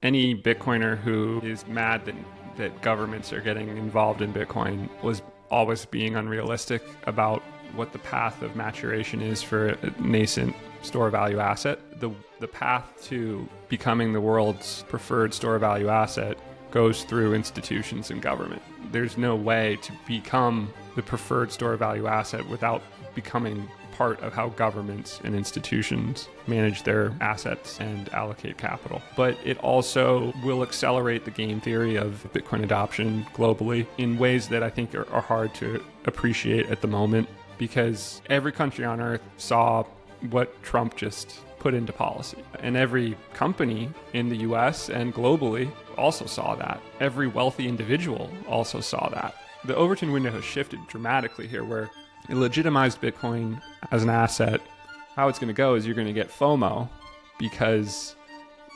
Any Bitcoiner who is mad that governments are getting involved in Bitcoin was always being unrealistic about what the path of maturation is for a nascent store value asset. The path to becoming the world's preferred store value asset goes through institutions and government. There's no way to become the preferred store value asset without becoming part of how governments and institutions manage their assets and allocate capital. But it also will accelerate the game theory of Bitcoin adoption globally in ways that I think are hard to appreciate at the moment, because every country on earth saw what Trump just put into policy. And every company in the US and globally also saw that. Every wealthy individual also saw that. The Overton window has shifted dramatically here, where it legitimized Bitcoin as an asset. How it's going to go is you're going to get FOMO, because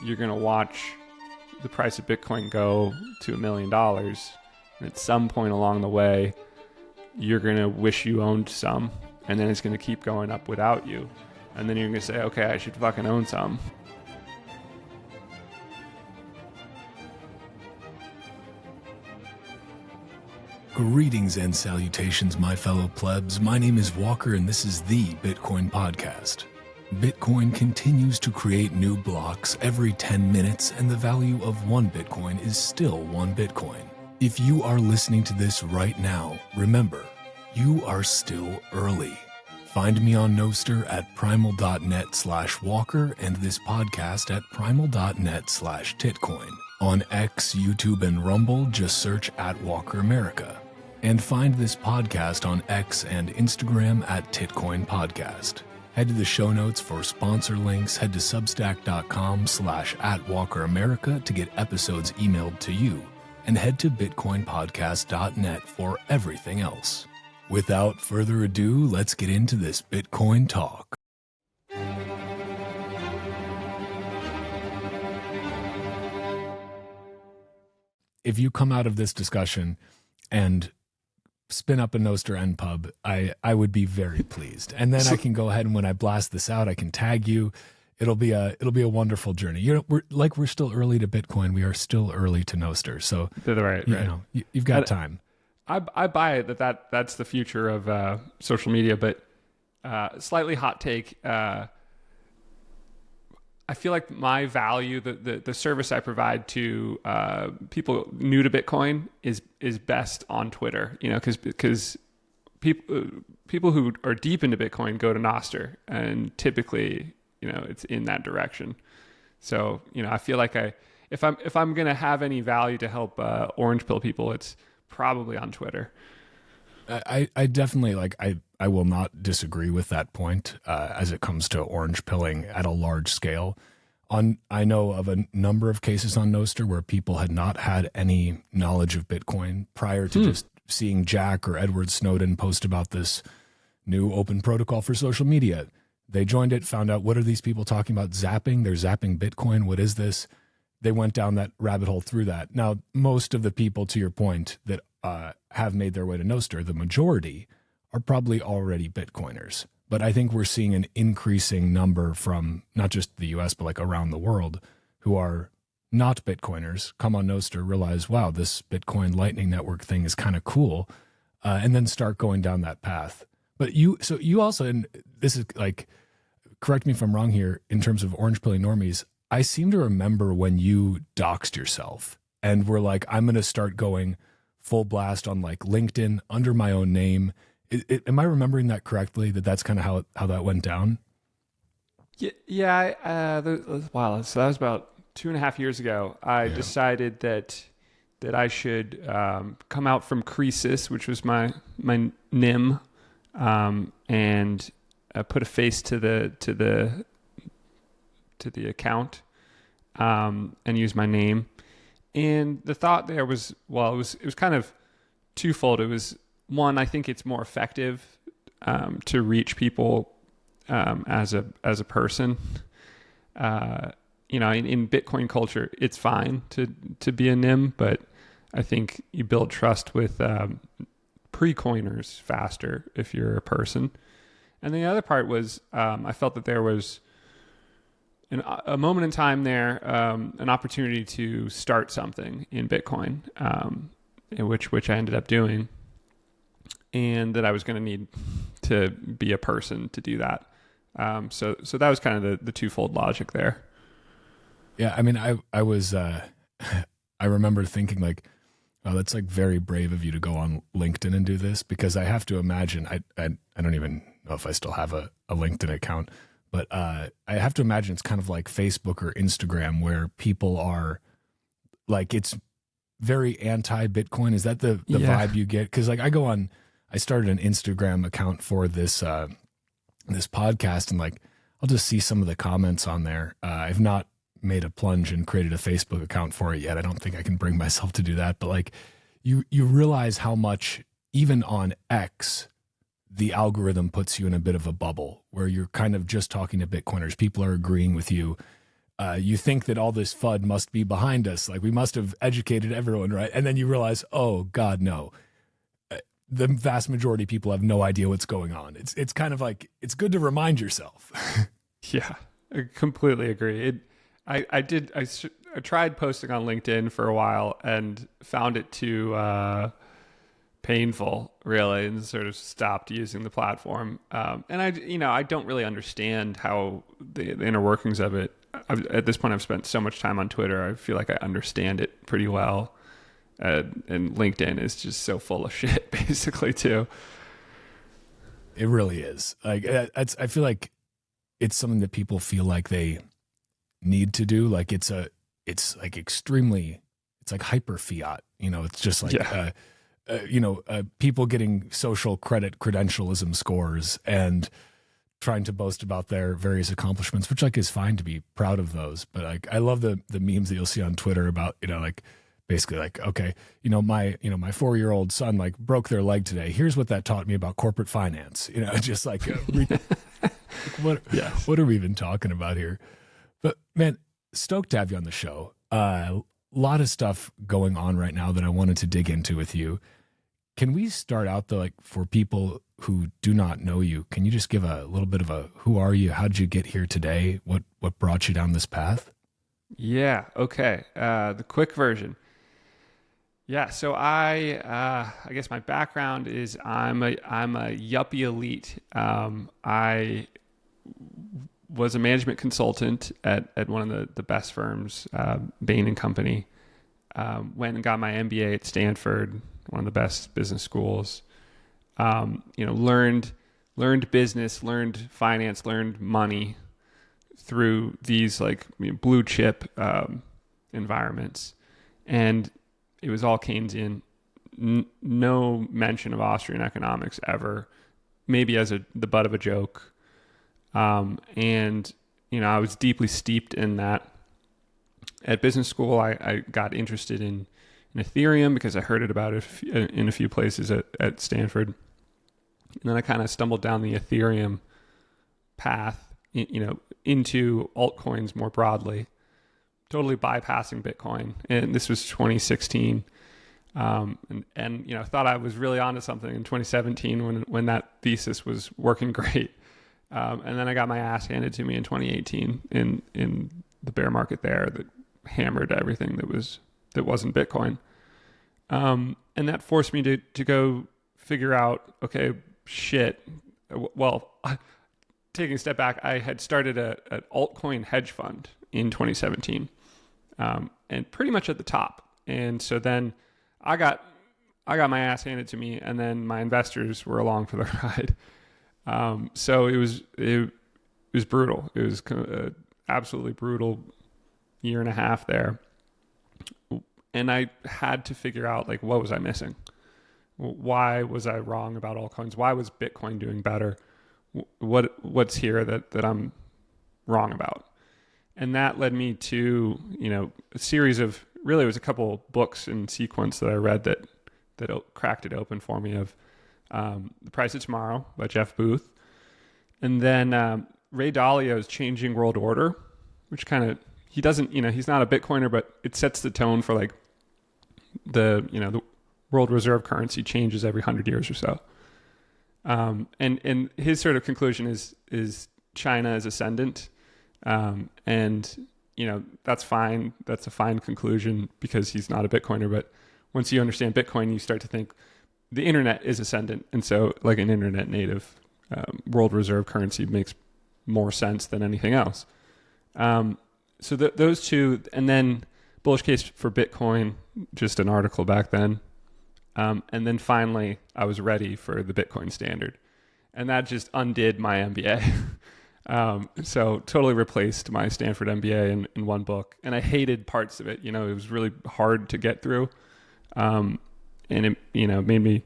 you're going to watch the price of Bitcoin go to $1 million. And at some point along the way, you're going to wish you owned some, and then it's going to keep going up without you. And then you're going to say, okay, I should fucking own some. Greetings and salutations, my fellow plebs. My name is Walker, and this is the Bitcoin Podcast. Bitcoin continues to create new blocks every 10 minutes, and the value of one Bitcoin is still one Bitcoin. If you are listening to this right now, remember, you are still early. Find me on Nostr at primal.net/Walker and this podcast at primal.net/Titcoin. On X, YouTube, and Rumble, just search at Walker America. And find this podcast on X and Instagram at Titcoin Podcast. Head to the show notes for sponsor links. Head to substack.com/@WalkerAmerica to get episodes emailed to you. And head to bitcoinpodcast.net for everything else. Without further ado, let's get into this Bitcoin talk. If you come out of this discussion and spin up a Nostr NPub, I would be very pleased. And then I can go ahead, and when I blast this out, I can tag you. It'll be a wonderful journey. You know, we're still early to Bitcoin. We are still early to Nostr. So right. You know, you've got time. I buy it that's the future of social media, but slightly hot take. I feel like my value, the service I provide to people new to Bitcoin is best on Twitter. You know, because people who are deep into Bitcoin go to Nostr, and typically, you know, it's in that direction. So, you know, I feel like if I'm gonna have any value to help orange pill people, it's probably on Twitter. I definitely I will not disagree with that point as it comes to orange pilling at a large scale. I know of a number of cases on Nostr where people had not had any knowledge of Bitcoin prior to just seeing Jack or Edward Snowden post about this new open protocol for social media. They joined it, found out, what are these people talking about? Zapping? They're zapping Bitcoin. What is this? They went down that rabbit hole through that. Now, most of the people, to your point, that have made their way to Nostr, the majority, are probably already Bitcoiners. But I think we're seeing an increasing number from not just the US, but like around the world, who are not Bitcoiners, come on Nostr, realize, wow, this Bitcoin Lightning Network thing is kind of cool, and then start going down that path. But you also, and this is like, correct me if I'm wrong here, in terms of orange pilling normies, I seem to remember when you doxed yourself and were like, I'm going to start going full blast on like LinkedIn under my own name. Am I remembering that correctly? That's kind of how that went down? Yeah. Wow. So that was about 2.5 years ago. I decided that I should come out from Croesus, which was my NIM, and put a face to the account, and use my name. And the thought there was, well, it was kind of twofold. It was, one, I think it's more effective to reach people as a person. You know, in Bitcoin culture, it's fine to be a NIM, but I think you build trust with pre-coiners faster if you're a person. And the other part was, I felt that there was a moment in time there, an opportunity to start something in Bitcoin, which I ended up doing, and that I was going to need to be a person to do that. So that was kind of the twofold logic there. Yeah, I mean, I was I remember thinking like, oh, that's like very brave of you to go on LinkedIn and do this, because I have to imagine I don't even know if I still have a LinkedIn account, but I have to imagine it's kind of like Facebook or Instagram, where people are like, it's very anti-Bitcoin. Is that the vibe you get? Because like I started an Instagram account for this this podcast, and like I'll just see some of the comments on there. I've not made a plunge and created a Facebook account for it yet. I don't think I can bring myself to do that. But like you realize how much, even on X, the algorithm puts you in a bit of a bubble where you're kind of just talking to Bitcoiners. People are agreeing with you. You think that all this FUD must be behind us. Like we must have educated everyone, right? And then you realize, oh God, no. The vast majority of people have no idea what's going on. It's kind of like, it's good to remind yourself. Yeah, I completely agree. I tried posting on LinkedIn for a while and found it too painful, really, and sort of stopped using the platform. And I don't really understand how the inner workings of it. At this point, I've spent so much time on Twitter. I feel like I understand it pretty well. And LinkedIn is just so full of shit, basically, too. It really is. Like, I feel like it's something that people feel like they need to do. Like it's like extremely, it's like hyper fiat. It's just like people getting social credentialism scores and trying to boast about their various accomplishments, which like is fine to be proud of those. But like I love the memes that you'll see on Twitter about like, basically like, okay, my 4-year-old son like broke their leg today. Here's what that taught me about corporate finance. Just like what are we even talking about here? But man, stoked to have you on the show. A lot of stuff going on right now that I wanted to dig into with you. Can we start out though, like for people who do not know you, can you just give a little bit of a, who are you? How did you get here today? What brought you down this path? Yeah. Okay. The quick version. Yeah, so I guess my background is I'm a Yuppie Elite. I was a management consultant at one of the best firms, Bain and Company. Went and got my MBA at Stanford, one of the best business schools. Learned business, learned finance, learned money through these like blue chip environments, and it was all Keynesian, no mention of Austrian economics ever, maybe as the butt of a joke. And I was deeply steeped in that. At business school, I got interested in Ethereum because I heard it about it in a few places at Stanford. And then I kind of stumbled down the Ethereum path, into altcoins more broadly, totally bypassing Bitcoin. And this was 2016. And thought I was really onto something in 2017 when that thesis was working great. And then I got my ass handed to me in 2018 in the bear market there that hammered everything that wasn't Bitcoin. And that forced me to go figure out, okay, shit. Well, taking a step back, I had started an altcoin hedge fund in 2017, and pretty much at the top. And so then I got my ass handed to me, and then my investors were along for the ride. So it was brutal. It was absolutely brutal year and a half there. And I had to figure out, like, what was I missing? Why was I wrong about altcoins? Why was Bitcoin doing better? What's here that I'm wrong about? And that led me to, a series of, really it was a couple books in sequence that I read that cracked it open for me, of The Price of Tomorrow by Jeff Booth. And then Ray Dalio's Changing World Order, which kind of, he doesn't, he's not a Bitcoiner, but it sets the tone for like the world reserve currency changes every 100 years or so. And his sort of conclusion is China is ascendant. And, that's fine. That's a fine conclusion because he's not a Bitcoiner. But once you understand Bitcoin, you start to think the internet is ascendant. And so like an internet native world reserve currency makes more sense than anything else. So those two, and then bullish case for Bitcoin, just an article back then. And then finally, I was ready for the Bitcoin standard. And that just undid my MBA. So totally replaced my Stanford MBA in one book. And I hated parts of it. It was really hard to get through. And it, made me,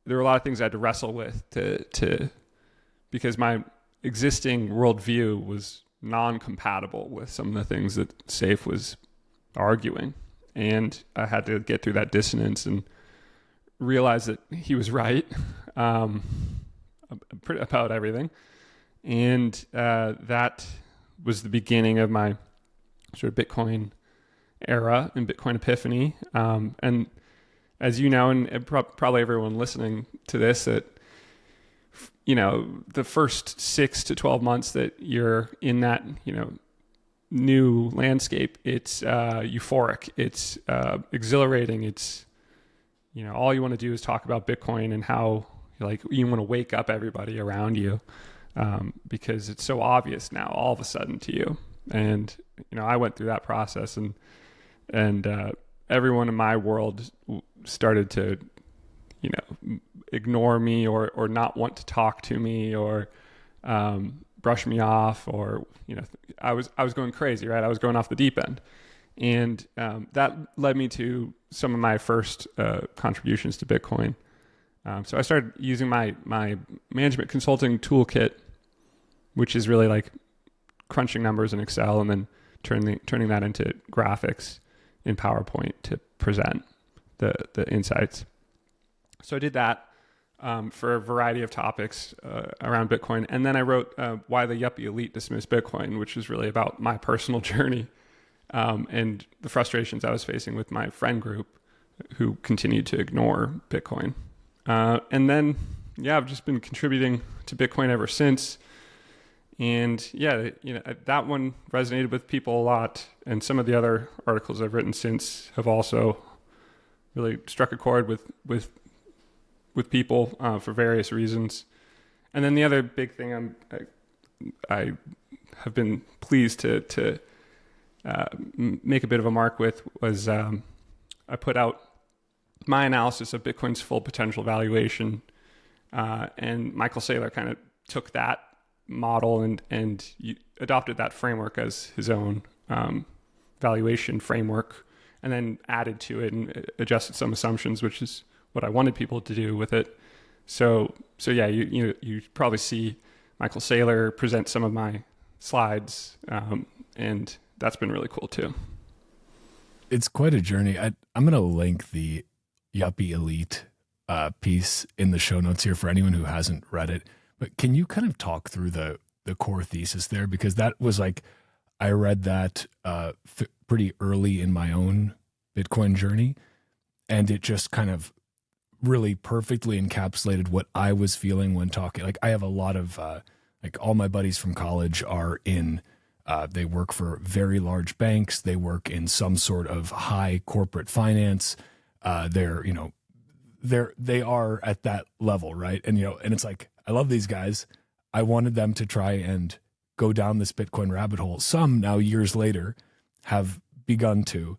there were a lot of things I had to wrestle with because my existing worldview was non-compatible with some of the things that Saif was arguing. And I had to get through that dissonance and realize that he was right about everything. And that was the beginning of my sort of Bitcoin era and Bitcoin epiphany. And as you know, and probably everyone listening to this, that, the first 6 to 12 months that you're in that, new landscape, it's euphoric, it's exhilarating, it's, all you want to do is talk about Bitcoin and how you want to wake up everybody around you. Because it's so obvious now all of a sudden to you. And, I went through that process and everyone in my world started to, ignore me or not want to talk to me or brush me off or, I was going crazy, right? I was going off the deep end. And that led me to some of my first contributions to Bitcoin. So I started using my management consulting toolkit, which is really like crunching numbers in Excel and then turning that into graphics in PowerPoint to present the insights. So I did that for a variety of topics around Bitcoin. And then I wrote Why the Yuppie Elite Dismissed Bitcoin, which is really about my personal journey and the frustrations I was facing with my friend group who continued to ignore Bitcoin. And then, I've just been contributing to Bitcoin ever since. And that one resonated with people a lot. And some of the other articles I've written since have also really struck a chord with people for various reasons. And then the other big thing I have been pleased to make a bit of a mark with was I put out my analysis of Bitcoin's full potential valuation. And Michael Saylor kind of took that model and adopted that framework as his own valuation framework, and then added to it and adjusted some assumptions, which is what I wanted people to do with it. So you probably see Michael Saylor present some of my slides, and that's been really cool too. It's quite a journey. I'm going to link the Yuppie Elite piece in the show notes here for anyone who hasn't read it. But can you kind of talk through the core thesis there? Because that was I read that pretty early in my own Bitcoin journey, and it just kind of really perfectly encapsulated what I was feeling when talking. I have a lot of, all my buddies from college are in, they work for very large banks. They work in some sort of high corporate finance. They are at that level, right? And, and it's I love these guys. I wanted them to try and go down this Bitcoin rabbit hole. Some now years later have begun to,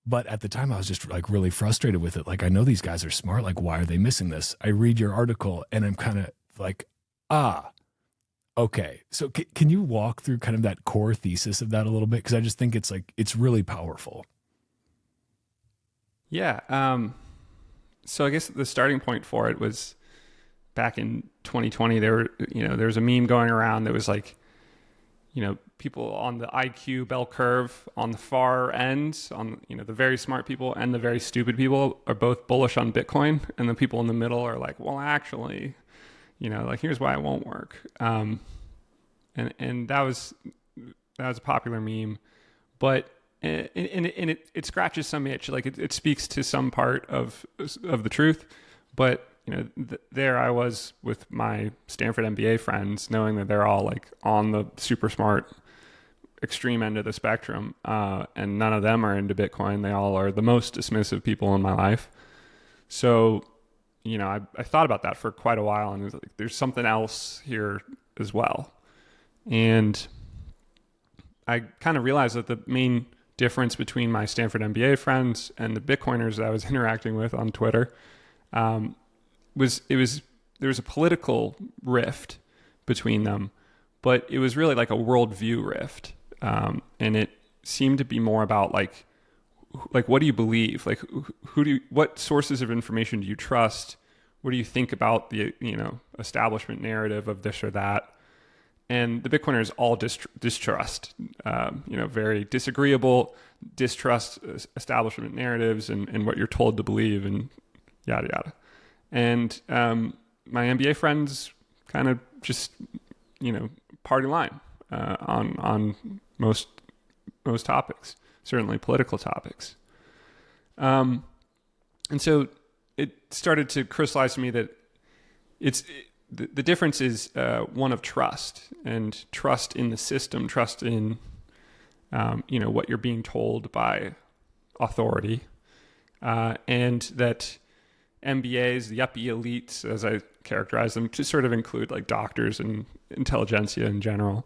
but at the time I was just really frustrated with it. I know these guys are smart. Why are they missing this? I read your article and I'm kind of okay. So can you walk through kind of that core thesis of that a little bit? Cause I just think it's really powerful. Yeah. So I guess the starting point for it was back in 2020. There was a meme going around that was people on the IQ bell curve on the far ends, on the very smart people and the very stupid people are both bullish on Bitcoin, and the people in the middle are well, actually, here's why it won't work. And that was a popular meme, but it scratches some itch. It speaks to some part of the truth, but there I was with my Stanford MBA friends, knowing that they're all like on the super smart extreme end of the spectrum, and none of them are into Bitcoin. They all are the most dismissive people in my life. So, I thought about that for quite a while, and it was like, there's something else here as well. And I kind of realized that the main difference between my Stanford MBA friends and the Bitcoiners that I was interacting with on Twitter there was a political rift between them, but it was really like a worldview rift. And it seemed to be more about like, what do you believe? Like, what sources of information do you trust? What do you think about the, establishment narrative of this or that? And the Bitcoiners all distrust, very disagreeable, distrust establishment narratives and what you're told to believe and yada, yada. And my MBA friends kind of just, party line on most topics, certainly political topics. And so it started to crystallize to me that the difference is one of trust, and trust in the system, trust in what you're being told by authority, and that MBAs, the Yuppie Elites, as I characterize them, to sort of include like doctors and intelligentsia in general.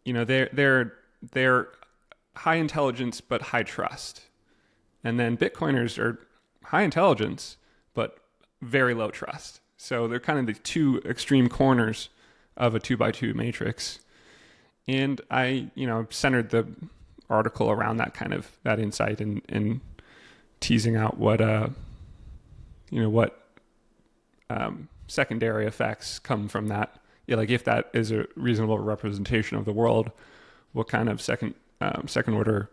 They're high intelligence but high trust, and then Bitcoiners are high intelligence but very low trust. So they're kind of the two extreme corners of a 2x2 matrix. And I, centered the article around that insight and teasing out what secondary effects come from that. Yeah, like if that is a reasonable representation of the world, what kind of second order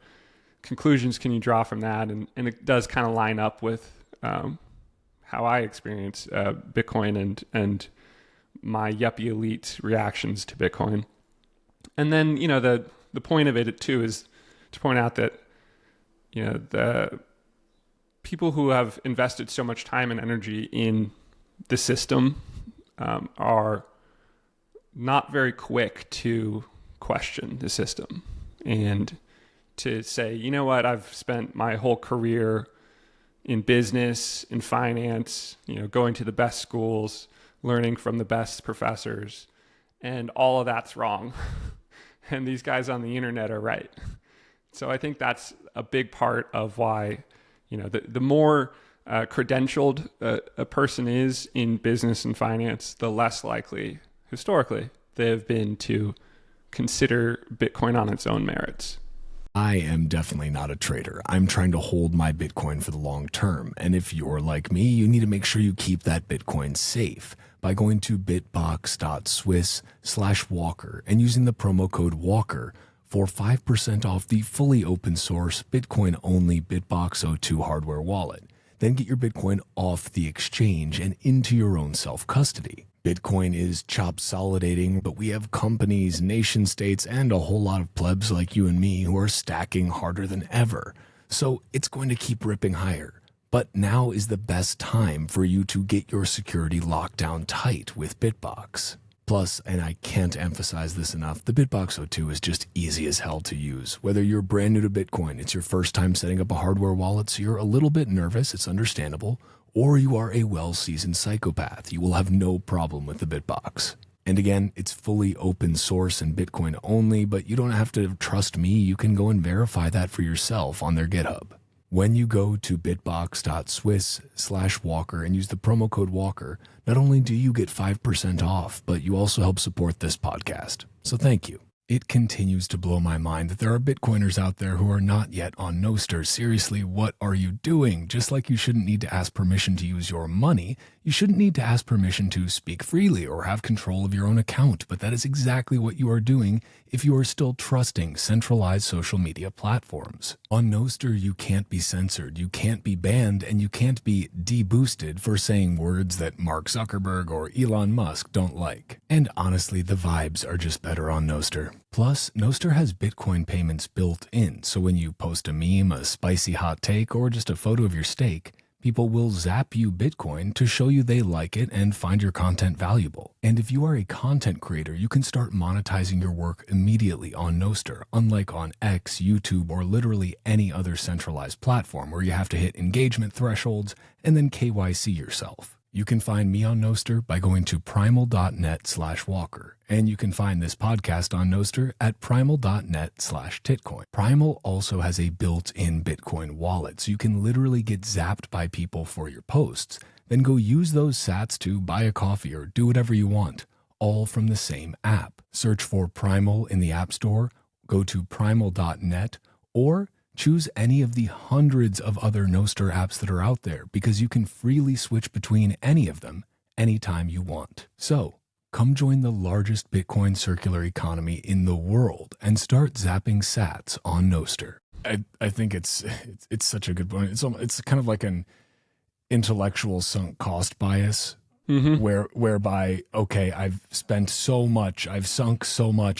conclusions can you draw from that? And it does kind of line up with how I experience Bitcoin and my Yuppie Elite reactions to Bitcoin. And then, the point of it too is to point out that, the people who have invested so much time and energy in the system are not very quick to question the system and to say, you know what, I've spent my whole career in business, in finance, going to the best schools, learning from the best professors, and all of that's wrong. And these guys on the internet are right. So I think that's a big part of why, the more credentialed a person is in business and finance, the less likely, historically, they've been to consider Bitcoin on its own merits. I am definitely not a trader. I'm trying to hold my Bitcoin for the long term. And if you're like me, you need to make sure you keep that Bitcoin safe by going to bitbox.swiss/Walker and using the promo code Walker for 5% off the fully open source Bitcoin only BitBox02 hardware wallet. Then get your Bitcoin off the exchange and into your own self-custody. Bitcoin is chop solidating, but we have companies, nation states, and a whole lot of plebs like you and me who are stacking harder than ever. So it's going to keep ripping higher. But now is the best time for you to get your security locked down tight with Bitbox. Plus, and I can't emphasize this enough, the BitBox02 is just easy as hell to use. Whether you're brand new to Bitcoin, it's your first time setting up a hardware wallet, so you're a little bit nervous, it's understandable, or you are a well-seasoned psychopath, you will have no problem with the Bitbox. And again, it's fully open source and Bitcoin only, but you don't have to trust me, you can go and verify that for yourself on their GitHub. When you go to bitbox.swiss/Walker and use the promo code Walker, not only do you get 5% off, but you also help support this podcast. So thank you. It continues to blow my mind that there are Bitcoiners out there who are not yet on Nostr. Seriously, what are you doing? Just like you shouldn't need to ask permission to use your money, you shouldn't need to ask permission to speak freely or have control of your own account. But that is exactly what you are doing if you are still trusting centralized social media platforms. On Nostr, you can't be censored, you can't be banned, and you can't be deboosted for saying words that Mark Zuckerberg or Elon Musk don't like. And honestly, the vibes are just better on Nostr. Plus, Nostr has Bitcoin payments built in, so when you post a meme, a spicy hot take, or just a photo of your steak, People will zap you Bitcoin to show you they like it and find your content valuable. And if you are a content creator, you can start monetizing your work immediately on Nostr, unlike on X, YouTube, or literally any other centralized platform where you have to hit engagement thresholds and then KYC yourself. You can find me on Nostr by going to primal.net/walker. And you can find this podcast on Nostr at primal.net/titcoin. Primal also has a built-in Bitcoin wallet, so you can literally get zapped by people for your posts. Then go use those sats to buy a coffee or do whatever you want, all from the same app. Search for Primal in the App Store, go to primal.net, or choose any of the hundreds of other Nostr apps that are out there because you can freely switch between any of them anytime you want. So, come join the largest Bitcoin circular economy in the world and start zapping sats on Nostr. I think it's such a good point. It's kind of like an intellectual sunk cost bias, whereby, okay, I've sunk so much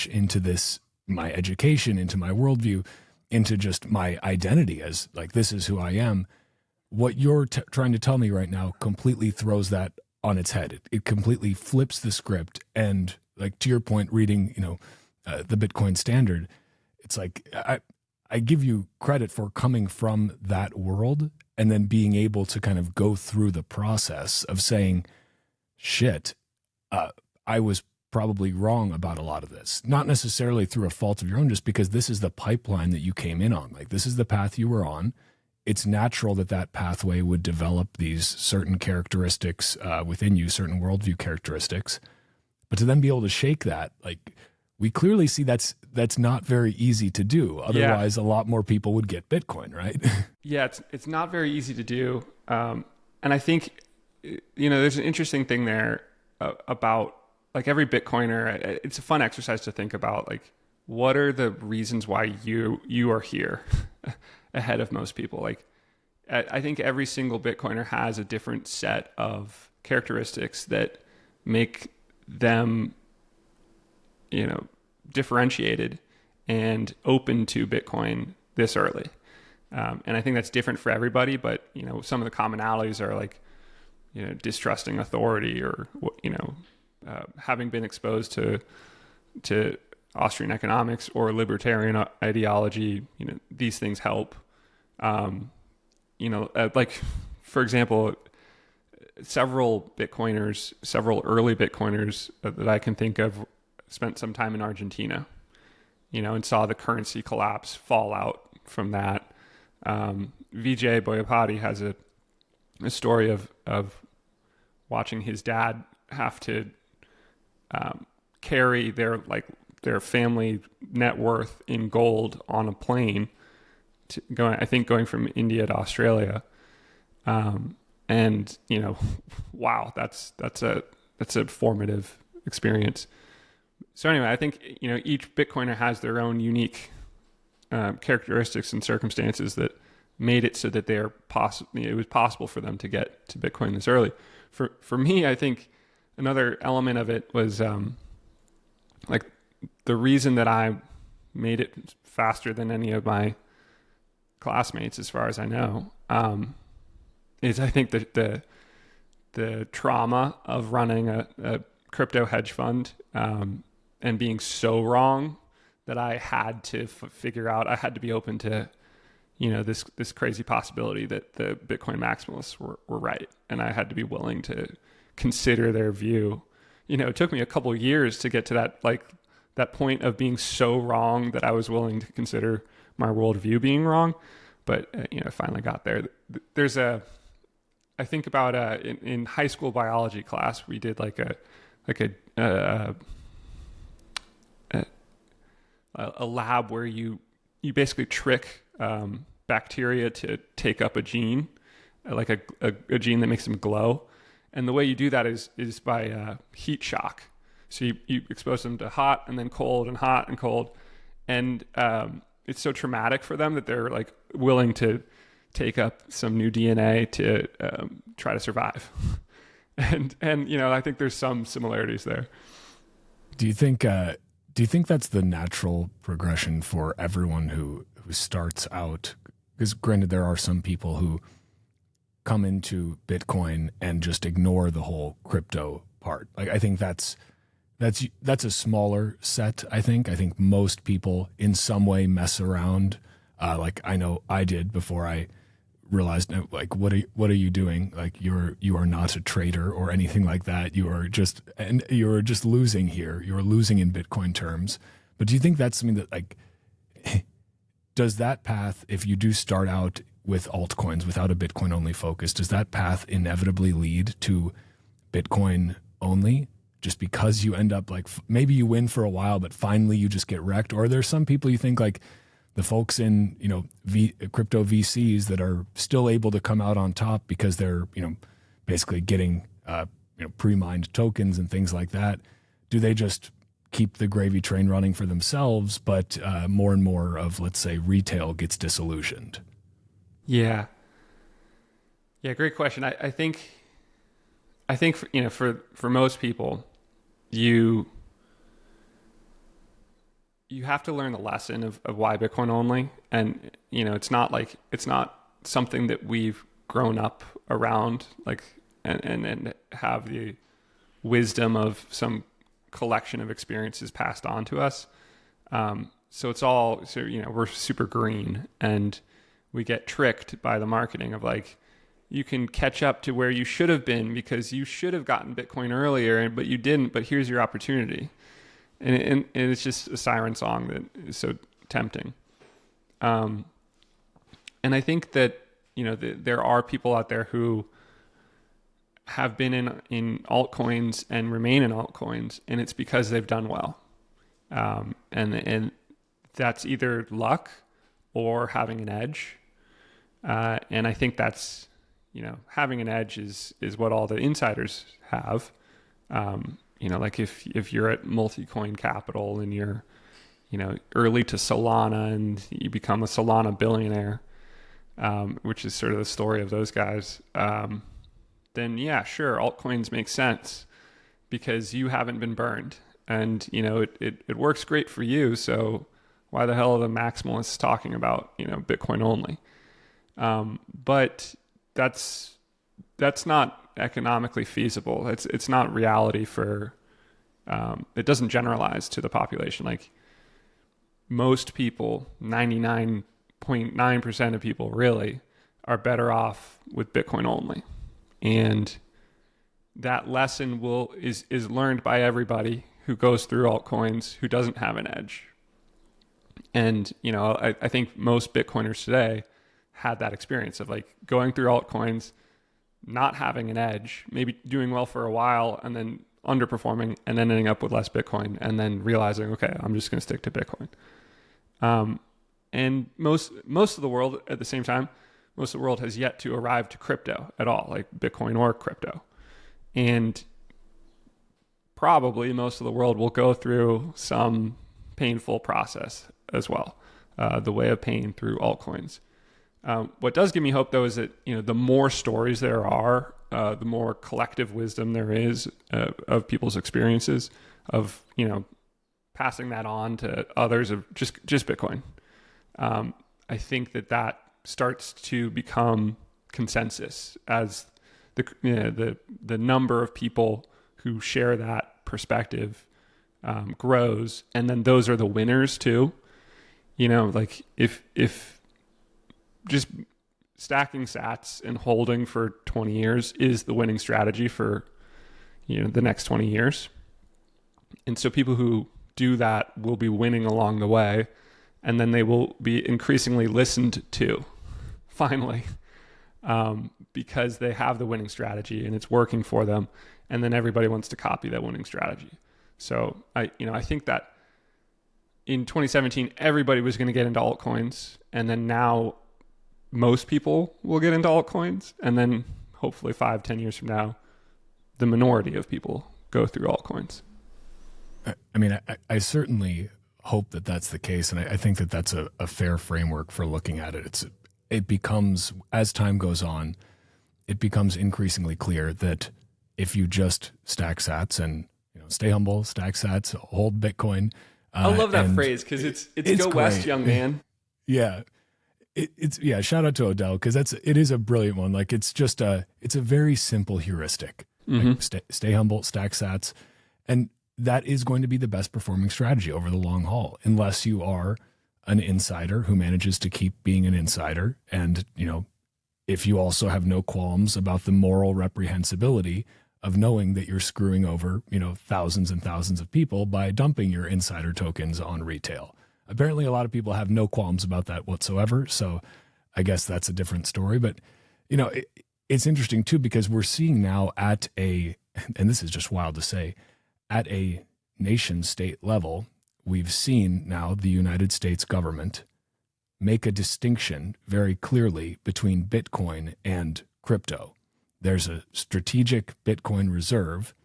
into this, my education, into my worldview, into just my identity as like, this is who I am. What you're trying to tell me right now completely throws that on its head. It completely flips the script. And like, to your point, reading, the Bitcoin Standard, it's like, I give you credit for coming from that world and then being able to kind of go through the process of saying, shit, I was probably wrong about a lot of this, not necessarily through a fault of your own, just because this is the pipeline that you came in on. Like, this is the path you were on. It's natural that pathway would develop these certain characteristics within you, certain worldview characteristics. But to then be able to shake that, like, we clearly see that's not very easy to do. Otherwise, a lot more people would get Bitcoin, right? Yeah, it's not very easy to do. And I think, there's an interesting thing there about, like, every Bitcoiner. It's a fun exercise to think about, like, what are the reasons why you are here ahead of most people? Like, I think every single Bitcoiner has a different set of characteristics that make them, differentiated and open to Bitcoin this early. And I think that's different for everybody, but, some of the commonalities are like, distrusting authority, or, having been exposed to Austrian economics or libertarian ideology. These things help. Like, for example, several early Bitcoiners that I can think of spent some time in Argentina, and saw the currency collapse fall out from that. Vijay Boyapati has a story of watching his dad have to carry their family net worth in gold on a plane going from India to Australia. And wow, that's a formative experience. So anyway, I think, each Bitcoiner has their own unique characteristics and circumstances that made it so that it was possible for them to get to Bitcoin this early. For me, I think another element of it was like, the reason that I made it faster than any of my classmates, as far as I know, is, I think, that the trauma of running a crypto hedge fund and being so wrong that I had to figure out, I had to be open to, this crazy possibility that the Bitcoin maximalists were right. And I had to be willing to consider their view. It took me a couple of years to get to that point of being so wrong that I was willing to consider my worldview being wrong. But, I finally got there. I think about in high school biology class, we did like a lab where you basically trick bacteria to take up a gene, like a gene that makes them glow. And the way you do that is by heat shock. So you expose them to hot and then cold and hot and cold. And it's so traumatic for them that they're like willing to take up some new DNA to try to survive. and I think there's some similarities there. Do you think that's the natural progression for everyone who starts out? Because granted, there are some people who come into Bitcoin and just ignore the whole crypto part. Like, I think that's a smaller set. I think most people in some way mess around. Like, I know I did before I realized, like, what are you doing? Like, you are not a trader or anything like that. You are just losing here. You're losing in Bitcoin terms. But do you think that's something that, like, does that path, if you do start out with altcoins without a Bitcoin only focus, does that path inevitably lead to Bitcoin only? Just because you end up, like, maybe you win for a while, but finally you just get wrecked? Or are there some people you think, like the folks in, crypto VCs that are still able to come out on top because they're, basically getting, pre-mined tokens and things like that? Do they just keep the gravy train running for themselves, but more and more of, let's say, retail gets disillusioned? Yeah, great question. I think for most people, you have to learn the lesson of why Bitcoin only. And, it's not something that we've grown up around, like, and have the wisdom of some collection of experiences passed on to us. So we're super green, and we get tricked by the marketing of, like, you can catch up to where you should have been because you should have gotten Bitcoin earlier, but you didn't, but here's your opportunity. And it's just a siren song that is so tempting. And I think that, there are people out there who have been in altcoins and remain in altcoins, and it's because they've done well. And that's either luck or having an edge. And I think that's, having an edge is what all the insiders have. Like if you're at Multicoin Capital and you're, early to Solana and you become a Solana billionaire, which is sort of the story of those guys, then yeah, sure, altcoins make sense because you haven't been burned, and it works great for you. So why the hell are the maximalists talking about Bitcoin only? But that's not economically feasible. It's not reality for. It doesn't generalize to the population. Like, most people, 99.9% of people really are better off with Bitcoin only. And that lesson is learned by everybody who goes through altcoins who doesn't have an edge. And, I think most Bitcoiners today had that experience of, like, going through altcoins, not having an edge, maybe doing well for a while and then underperforming, and then ending up with less Bitcoin, and then realizing, okay, I'm just going to stick to Bitcoin. And most of the world at the same time, most of the world has yet to arrive to crypto at all, like Bitcoin or crypto. And probably most of the world will go through some painful process as well, the way of pain through altcoins. What does give me hope, though, is that, the more stories there are, the more collective wisdom there is of people's experiences of, passing that on to others of just Bitcoin. I think that starts to become consensus as the number of people who share that perspective grows, and then those are the winners too. Like if just stacking sats and holding for 20 years is the winning strategy for, the next 20 years. And so people who do that will be winning along the way, and then they will be increasingly listened to finally, because they have the winning strategy and it's working for them. And then everybody wants to copy that winning strategy. So I think that in 2017, everybody was going to get into altcoins, and then now most people will get into altcoins, and then hopefully 5-10 years from now, the minority of people go through altcoins. I mean, I certainly hope that that's the case, and I think that that's a fair framework for looking at it. It becomes, as time goes on, it becomes increasingly clear that if you just stack sats and stay humble, stack sats, hold Bitcoin. I love that phrase because it's go great. west, young man. Yeah. It's yeah. Shout out to Odell because it is a brilliant one. Like it's a very simple heuristic. Like stay humble, stack sats, and that is going to be the best performing strategy over the long haul, unless you are an insider who manages to keep being an insider, and if you also have no qualms about the moral reprehensibility of knowing that you're screwing over thousands and thousands of people by dumping your insider tokens on retail. Apparently, a lot of people have no qualms about that whatsoever. So I guess that's a different story. But, it's interesting, too, because we're seeing now and this is just wild to say, at a nation state level, we've seen now the United States government make a distinction very clearly between Bitcoin and crypto. There's a strategic Bitcoin reserve.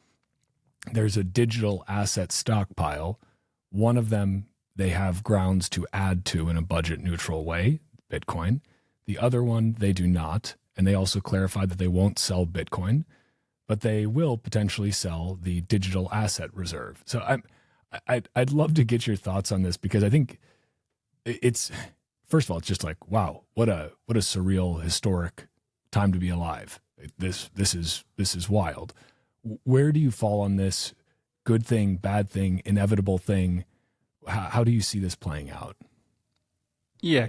There's a digital asset stockpile. One of them they have grounds to add to in a budget neutral way, Bitcoin. The other one they do not. And they also clarified that they won't sell Bitcoin, but they will potentially sell the digital asset reserve. So I'd love to get your thoughts on this because I think it's, first of all, it's just like, wow, what a surreal, historic time to be alive. This is wild. Where do you fall on this? Good thing, bad thing, inevitable thing? How do you see this playing out? Yeah,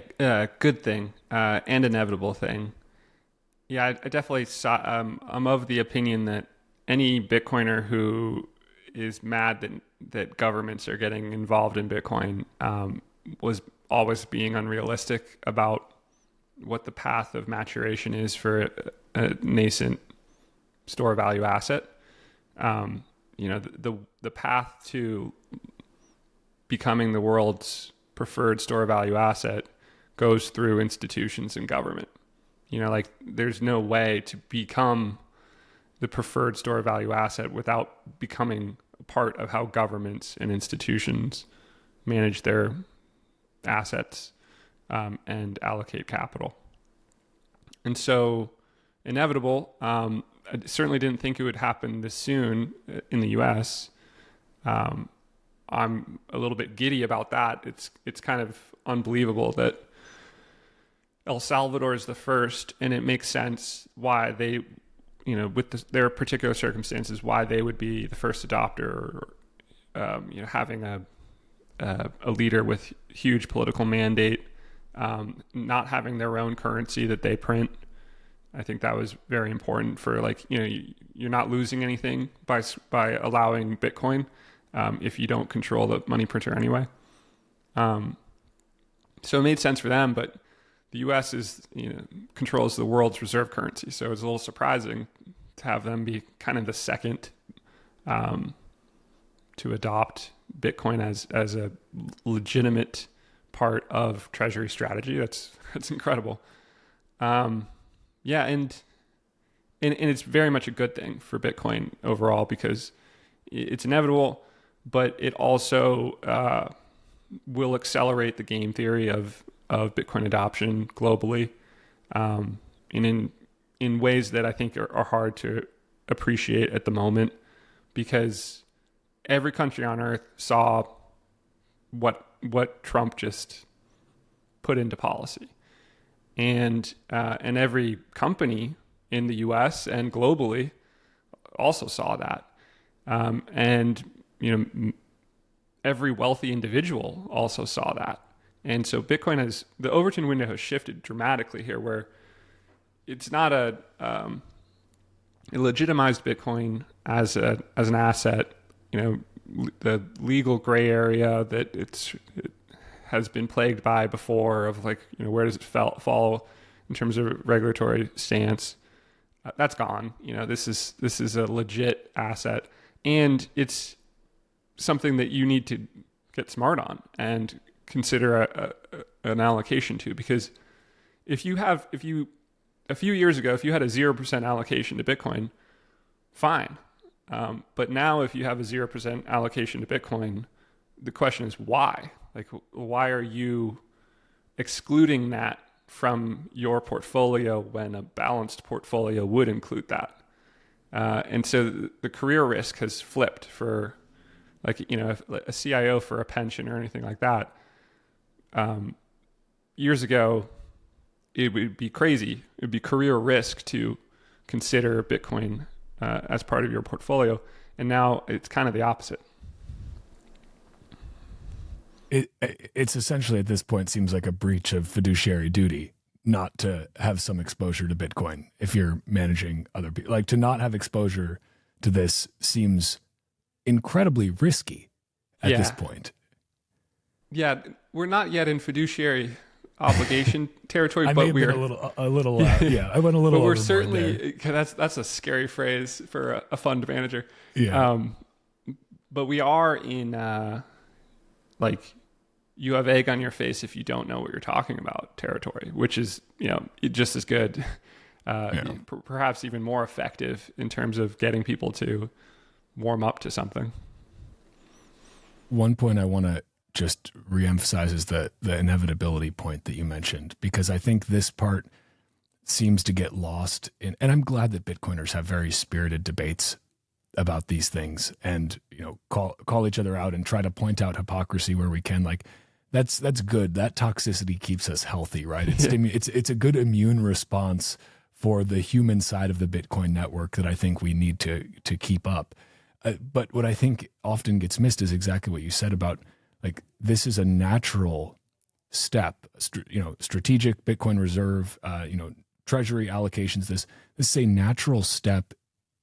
good thing and inevitable thing. Yeah, I definitely saw. I'm of the opinion that any Bitcoiner who is mad that governments are getting involved in Bitcoin was always being unrealistic about what the path of maturation is for a nascent store value asset. The path to becoming the world's preferred store value asset goes through institutions and government. There's no way to become the preferred store value asset without becoming a part of how governments and institutions manage their assets and allocate capital. And so inevitable, I certainly didn't think it would happen this soon in the US. I'm a little bit giddy about that. It's kind of unbelievable that El Salvador is the first, and it makes sense why they, with their particular circumstances, why they would be the first adopter, or having a leader with huge political mandate, not having their own currency that they print. I think that was very important for you're not losing anything by allowing Bitcoin if you don't control the money printer anyway. So it made sense for them, but the U.S. controls the world's reserve currency, so it's a little surprising to have them be kind of the second to adopt Bitcoin as a legitimate part of treasury strategy. That's incredible. And it's very much a good thing for Bitcoin overall because it's inevitable, but it also will accelerate the game theory of Bitcoin adoption globally, and in ways that I think are hard to appreciate at the moment, because every country on earth saw what Trump just put into policy, and every company in the U.S. and globally also saw that, and every wealthy individual also saw that. And so Bitcoin the Overton window has shifted dramatically here, where it's not it legitimized Bitcoin as an asset, the legal gray area that it has been plagued by before of where does it fall in terms of regulatory stance. That's gone. This is a legit asset, and it's something that you need to get smart on and consider an allocation to, because a few years ago, if you had a 0% allocation to Bitcoin, fine. But now if you have a 0% allocation to Bitcoin, the question is why? Why are you excluding that from your portfolio when a balanced portfolio would include that? And so the career risk has flipped for a CIO for a pension or anything like that. Years ago, it would be crazy. It would be career risk to consider Bitcoin as part of your portfolio. And now it's kind of the opposite. It's essentially at this point seems like a breach of fiduciary duty not to have some exposure to Bitcoin if you're managing other people. Like, to not have exposure to this seems incredibly risky at this point. Yeah, we're not yet in fiduciary obligation territory, I but we're a little. Yeah, I went a little. But we're overboard certainly there. that's a scary phrase for a fund manager. Yeah. But we are in like, you have egg on your face if you don't know what you're talking about territory, which is, just as good, perhaps even more effective in terms of getting people to warm up to something. One point I want to just reemphasize is the inevitability point that you mentioned, because I think this part seems to get lost in, and I'm glad that Bitcoiners have very spirited debates about these things and, call each other out and try to point out hypocrisy where we can. Like, that's good. That toxicity keeps us healthy, right? It's a good immune response for the human side of the Bitcoin network that I think we need to keep up. But what I think often gets missed is exactly what you said about, like, this is a natural step, strategic Bitcoin reserve, treasury allocations. This is a natural step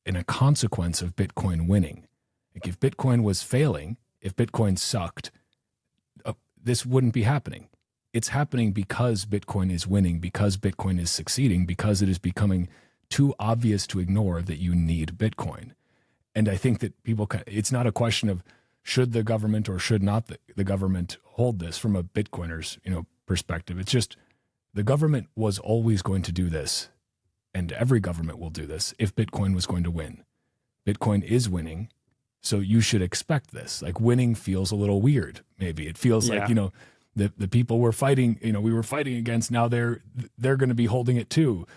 and a consequence of Bitcoin winning. Like, if Bitcoin was failing, if Bitcoin sucked, this wouldn't be happening. It's happening because Bitcoin is winning, because Bitcoin is succeeding, because it is becoming too obvious to ignore that you need Bitcoin. And I think that it's not a question of should the government or should not the government hold this from a Bitcoiner's, perspective. It's just the government was always going to do this, and every government will do this if Bitcoin was going to win. Bitcoin is winning, so you should expect this. Like, winning feels a little weird. Maybe it feels like, the people we're fighting, we were fighting against, now they're going to be holding it too.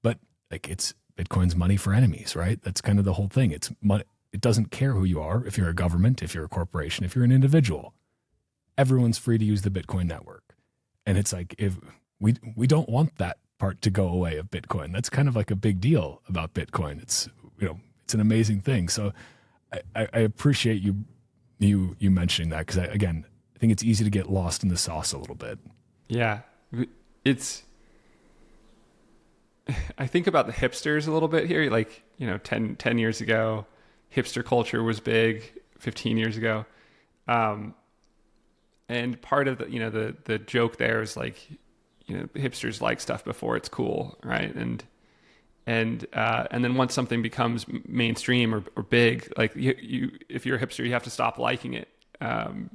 But like, it's Bitcoin's money for enemies, right? That's kind of the whole thing. It's money. It doesn't care who you are. If you're a government, if you're a corporation, if you're an individual, everyone's free to use the Bitcoin network. And it's like, if we don't want that part to go away of Bitcoin. That's kind of like a big deal about Bitcoin. It's, it's an amazing thing. So I appreciate you mentioning that, because I think it's easy to get lost in the sauce a little bit. Yeah. I think about the hipsters a little bit here. Like, 10 years ago, hipster culture was big. 15 years ago. And part of the joke there is like, hipsters like stuff before it's cool. Right. And then once something becomes mainstream or big, like if you're a hipster, you have to stop liking it,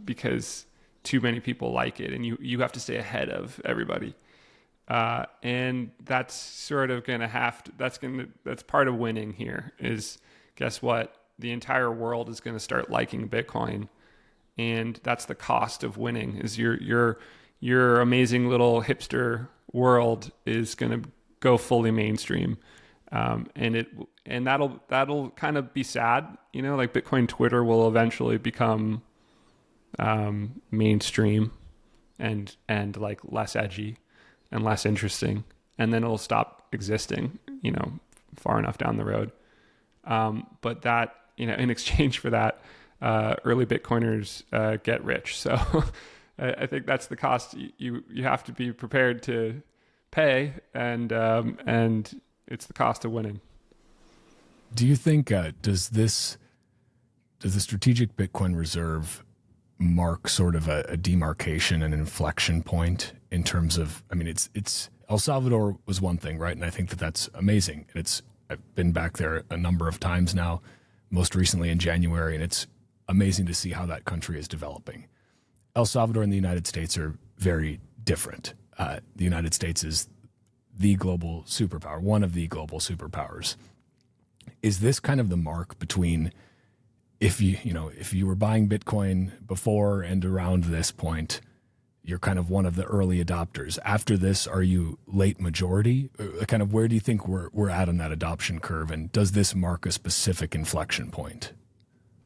because too many people like it, and you have to stay ahead of everybody. And that's sort of going to that's part of winning here is, guess what? The entire world is going to start liking Bitcoin. And that's the cost of winning, is your amazing little hipster world is going to go fully mainstream. And that'll kind of be sad, like Bitcoin Twitter will eventually become mainstream and like less edgy and less interesting, and then it'll stop existing, far enough down the road. But that, in exchange for that, early Bitcoiners get rich. So I think that's the cost you have to be prepared to pay, and it's the cost of winning. Do you think does the strategic Bitcoin reserve mark sort of a demarcation, an inflection point in terms of? I mean, it's El Salvador was one thing, right? And I think that's amazing. I've been back there a number of times now, most recently in January, and it's amazing to see how that country is developing. El Salvador and the United States are very different. The United States is the global superpower, one of the global superpowers. Is this kind of the mark between if you were buying Bitcoin before and around this point, you're kind of one of the early adopters. After this, are you late majority? Kind of where do you think we're at on that adoption curve? And does this mark a specific inflection point?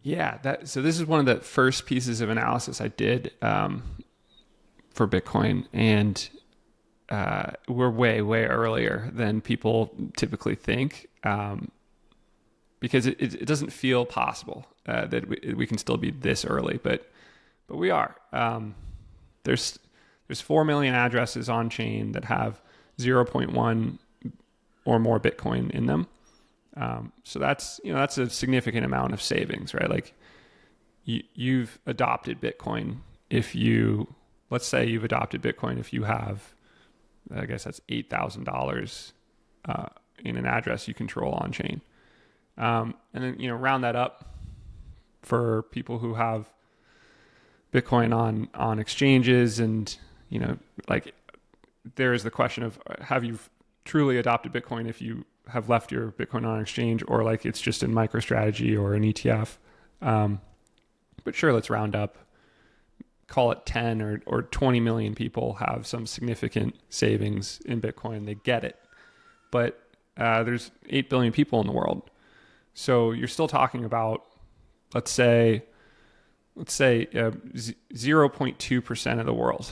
Yeah. So this is one of the first pieces of analysis I did for Bitcoin. And we're way earlier than people typically think, because it doesn't feel possible that we can still be this early, but we are. There's 4 million addresses on chain that have 0.1 or more Bitcoin in them. So that's a significant amount of savings, right? Like you've adopted Bitcoin. Let's say you've adopted Bitcoin if you have, I guess that's $8,000 in an address you control on chain. And then, round that up for people who have Bitcoin on exchanges, and, like there is the question of, have you truly adopted Bitcoin if you have left your Bitcoin on exchange, or like it's just in MicroStrategy or an ETF. But sure, let's round up, call it 10 or 20 million people have some significant savings in Bitcoin. They get it. But there's 8 billion people in the world. So you're still talking about, let's say 0.2% of the world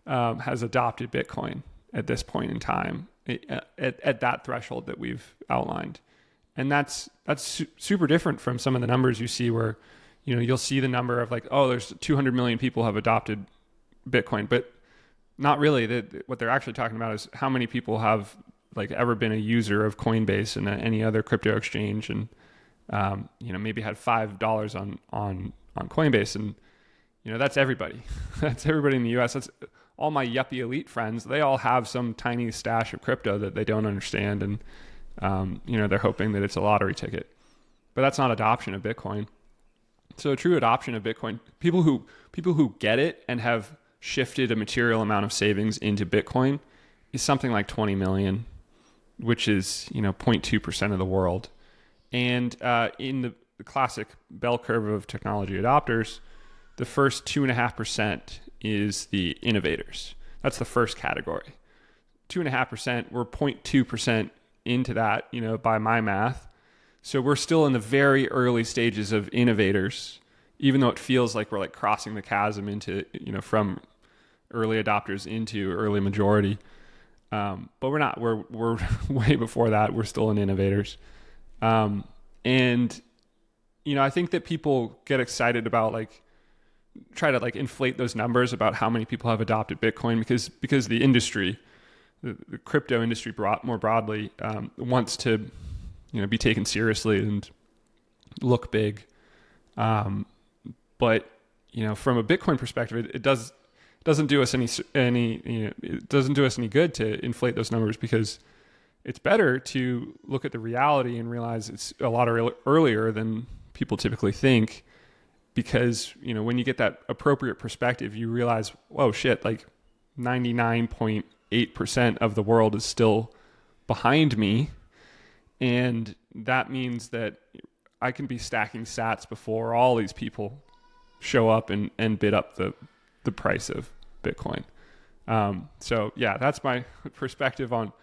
has adopted Bitcoin at this point in time, at that threshold that we've outlined. And that's super different from some of the numbers you see where, you'll see the number of like, oh, there's 200 million people have adopted Bitcoin, but not really. What they're actually talking about is how many people have like ever been a user of Coinbase and any other crypto exchange, and maybe had $5 on Coinbase, and that's everybody. That's everybody in the US. That's all my Yuppie Elite friends. They all have some tiny stash of crypto that they don't understand, and they're hoping that it's a lottery ticket. But that's not adoption of Bitcoin. So a true adoption of Bitcoin, people who get it and have shifted a material amount of savings into Bitcoin, is something like 20 million, which is 0.2% of the world. And in the classic bell curve of technology adopters, the first 2.5% is the innovators. That's the first category. 2.5%, we're 0.2% into that, by my math. So we're still in the very early stages of innovators, even though it feels like we're like crossing the chasm into, from early adopters into early majority. But we're not. We're way before that. We're still in innovators. And I think that people get excited about try to inflate those numbers about how many people have adopted Bitcoin because the industry, the crypto industry more broadly, wants to be taken seriously and look big. But from a Bitcoin perspective, it doesn't do us any it doesn't do us any good to inflate those numbers, because it's better to look at the reality and realize it's a lot earlier than people typically think. Because, when you get that appropriate perspective, you realize, whoa, shit, 99.8% of the world is still behind me. And that means that I can be stacking sats before all these people show up and bid up the price of Bitcoin. So yeah, that's my perspective on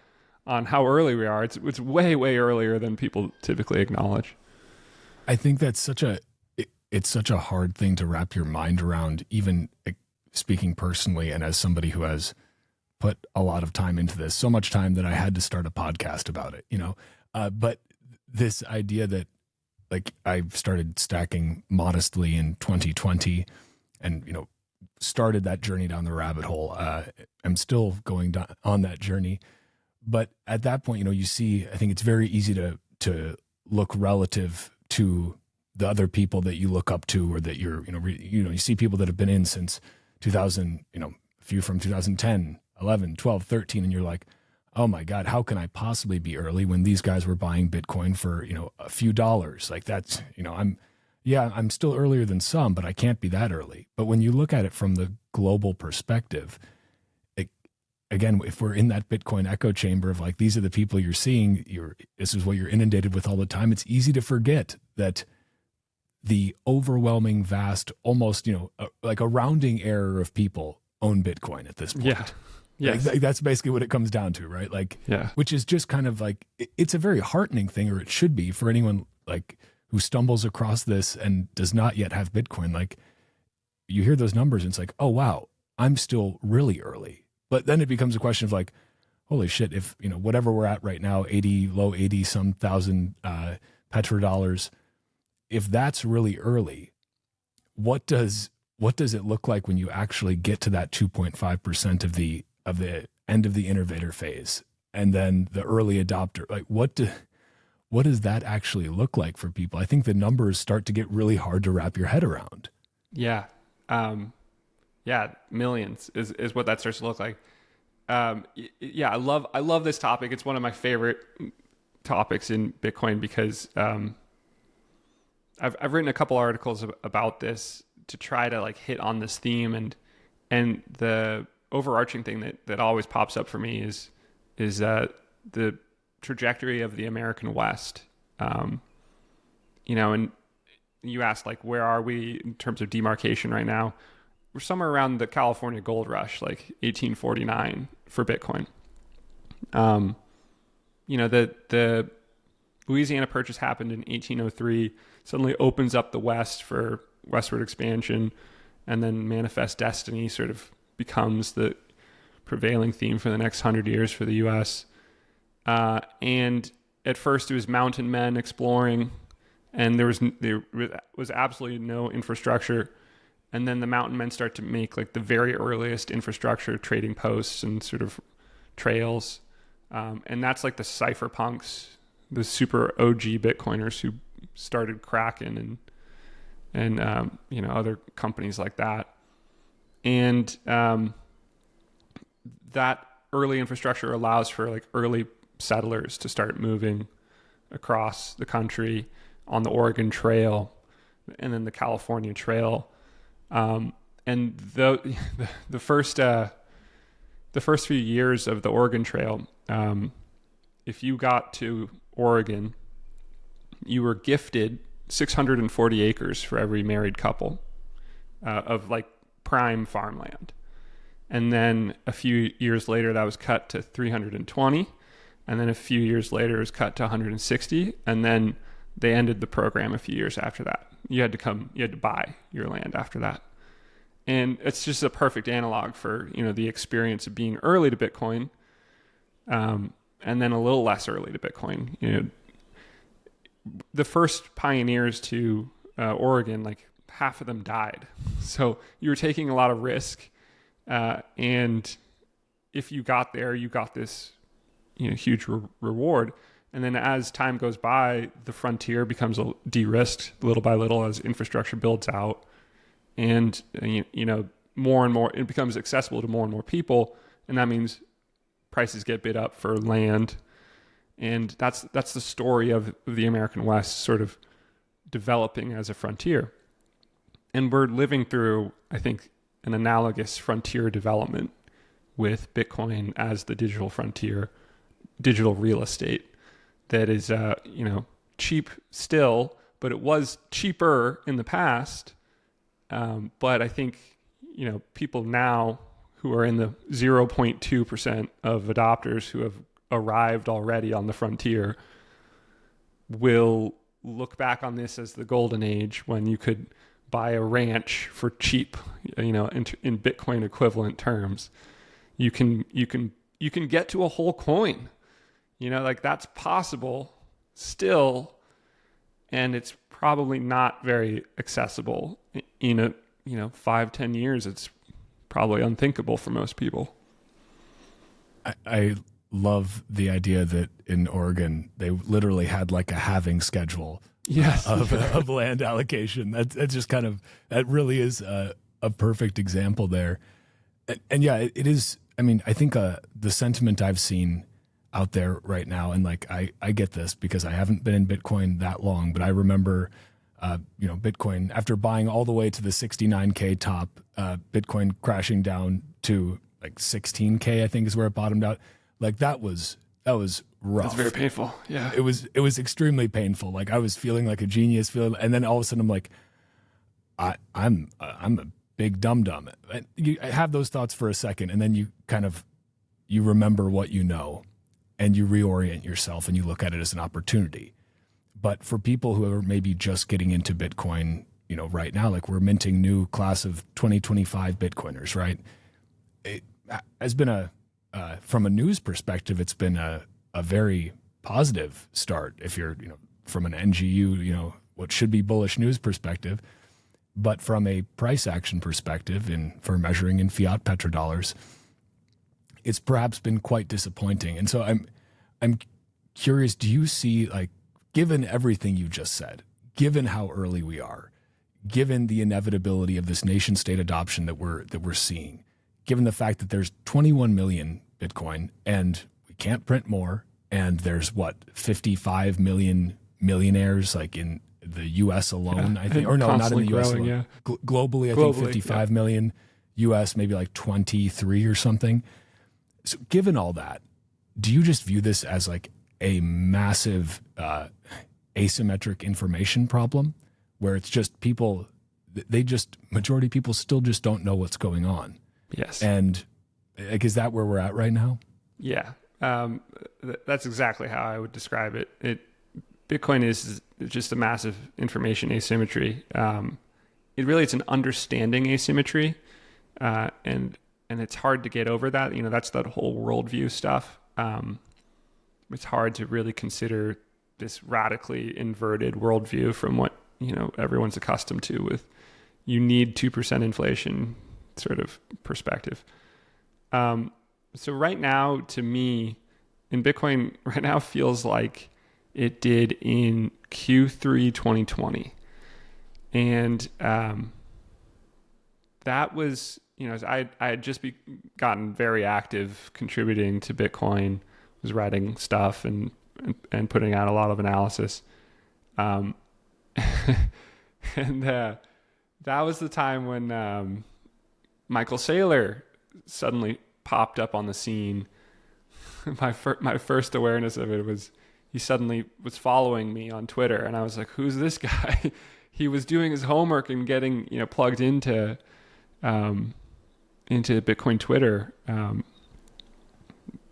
how early we are. It's way earlier than people typically acknowledge. I think that's it's such a hard thing to wrap your mind around, even speaking personally and as somebody who has put a lot of time into this, so much time that I had to start a podcast about it, but this idea that I started stacking modestly in 2020 and, started that journey down the rabbit hole. I'm still going on that journey. But at that point, you see, I think it's very easy to look relative to the other people that you look up to, or that you see people that have been in since 2000, a few from 2010, 11, 12, 13, and you're like, oh my God, how can I possibly be early when these guys were buying Bitcoin for, a few dollars? That's, I'm still earlier than some, but I can't be that early. But when you look at it from the global perspective, again, if we're in that Bitcoin echo chamber of these are the people you're seeing, this is what you're inundated with all the time, it's easy to forget that the overwhelming vast, almost, a rounding error of people own Bitcoin at this point. Yeah. Yes. That's basically what it comes down to, right? Which is just kind of it's a very heartening thing, or it should be, for anyone who stumbles across this and does not yet have Bitcoin. You hear those numbers and it's oh wow, I'm still really early. But then it becomes a question of like, holy shit, if, whatever we're at right now, low 80 some thousand petrodollars, if that's really early, what does it look like when you actually get to that 2.5% of the end of the innovator phase and then the early adopter? Like what does that actually look like for people? I think the numbers start to get really hard to wrap your head around. Yeah. Millions is what that starts to look like. I love this topic. It's one of my favorite topics in Bitcoin because I've written a couple articles about this to try to like hit on this theme, and the overarching thing that always pops up for me is the trajectory of the American West. And you asked like, where are we in terms of demarcation right now? We're somewhere around the California gold rush, like 1849 for Bitcoin. The Louisiana Purchase happened in 1803, suddenly opens up the West for westward expansion, and then Manifest Destiny sort of becomes the prevailing theme for the next 100 years for the U.S. And at first it was mountain men exploring, and there was absolutely no infrastructure. And then the mountain men start to make like the very earliest infrastructure, trading posts and sort of trails. And that's like the cypherpunks, the super OG Bitcoiners who started Kraken and other companies like that. And that early infrastructure allows for like early settlers to start moving across the country on the Oregon Trail and then the California Trail. And the first few years of the Oregon Trail, if you got to Oregon, you were gifted 640 acres for every married couple of like prime farmland. And then a few years later, that was cut to 320. And then a few years later, it was cut to 160. And then they ended the program a few years after that. You had to buy your land after that. And it's just a perfect analog for, the experience of being early to Bitcoin, and then a little less early to Bitcoin. The first pioneers to Oregon, like half of them died. So you were taking a lot of risk. And if you got there, you got this, huge reward. And then as time goes by, the frontier becomes de-risked little by little as infrastructure builds out. And, more and more, it becomes accessible to more and more people. And that means prices get bid up for land. And that's the story of the American West sort of developing as a frontier. And we're living through, I think, an analogous frontier development with Bitcoin as the digital frontier, digital real estate that is, cheap still, but it was cheaper in the past. But I think, people now who are in the 0.2% of adopters who have arrived already on the frontier will look back on this as the golden age when you could buy a ranch for cheap, in Bitcoin equivalent terms. You can get to a whole coin, that's possible still. And it's probably not very accessible in 5-10 years. It's probably unthinkable for most people. I love the idea that in Oregon, they literally had like a halving schedule of land allocation. That's just kind of, that really is a perfect example there. And yeah, it is. I mean, I think the sentiment I've seen out there right now, and like I get this because I haven't been in Bitcoin that long, but I remember Bitcoin after buying all the way to the 69K top, Bitcoin crashing down to like 16K, I think is where it bottomed out. Like that was rough. That's very painful. Yeah. It was extremely painful. Like I was feeling like a genius, and then all of a sudden I'm like, I'm a big dum-dum. You have those thoughts for a second, and then you remember what you know, and you reorient yourself, and you look at it as an opportunity. But for people who are maybe just getting into Bitcoin, right now, like we're minting new class of 2025 Bitcoiners, right? has been from a news perspective, it's been a very positive start. If you're, from an NGU, what should be bullish news perspective, but from a price action perspective, for measuring in fiat petrodollars, it's perhaps been quite disappointing. And so I'm curious, do you see, like, given everything you just said, given how early we are, given the inevitability of this nation state adoption that we're seeing, given the fact that there's 21 million Bitcoin and we can't print more, and there's 55 million millionaires, like in the US alone, I think, or no, not in the US alone. Yeah. Globally, I think 55 million, US maybe like 23 or something. So given all that, do you just view this as like a massive asymmetric information problem where it's just majority of people still just don't know what's going on? Yes. And like, is that where we're at right now? Yeah. That's exactly how I would describe it. Bitcoin is just a massive information asymmetry. It's an understanding asymmetry. And it's hard to get over that. That's that whole worldview stuff. It's hard to really consider this radically inverted worldview from what, everyone's accustomed to with you need 2% inflation sort of perspective. So right now, to me, in Bitcoin right now feels like it did in Q3 2020. And that was, I had just gotten very active contributing to Bitcoin, was writing stuff and putting out a lot of analysis. And that was the time when Michael Saylor suddenly popped up on the scene. My first awareness of it was he suddenly was following me on Twitter, and I was like, "Who's this guy?" He was doing his homework and getting plugged into Bitcoin Twitter,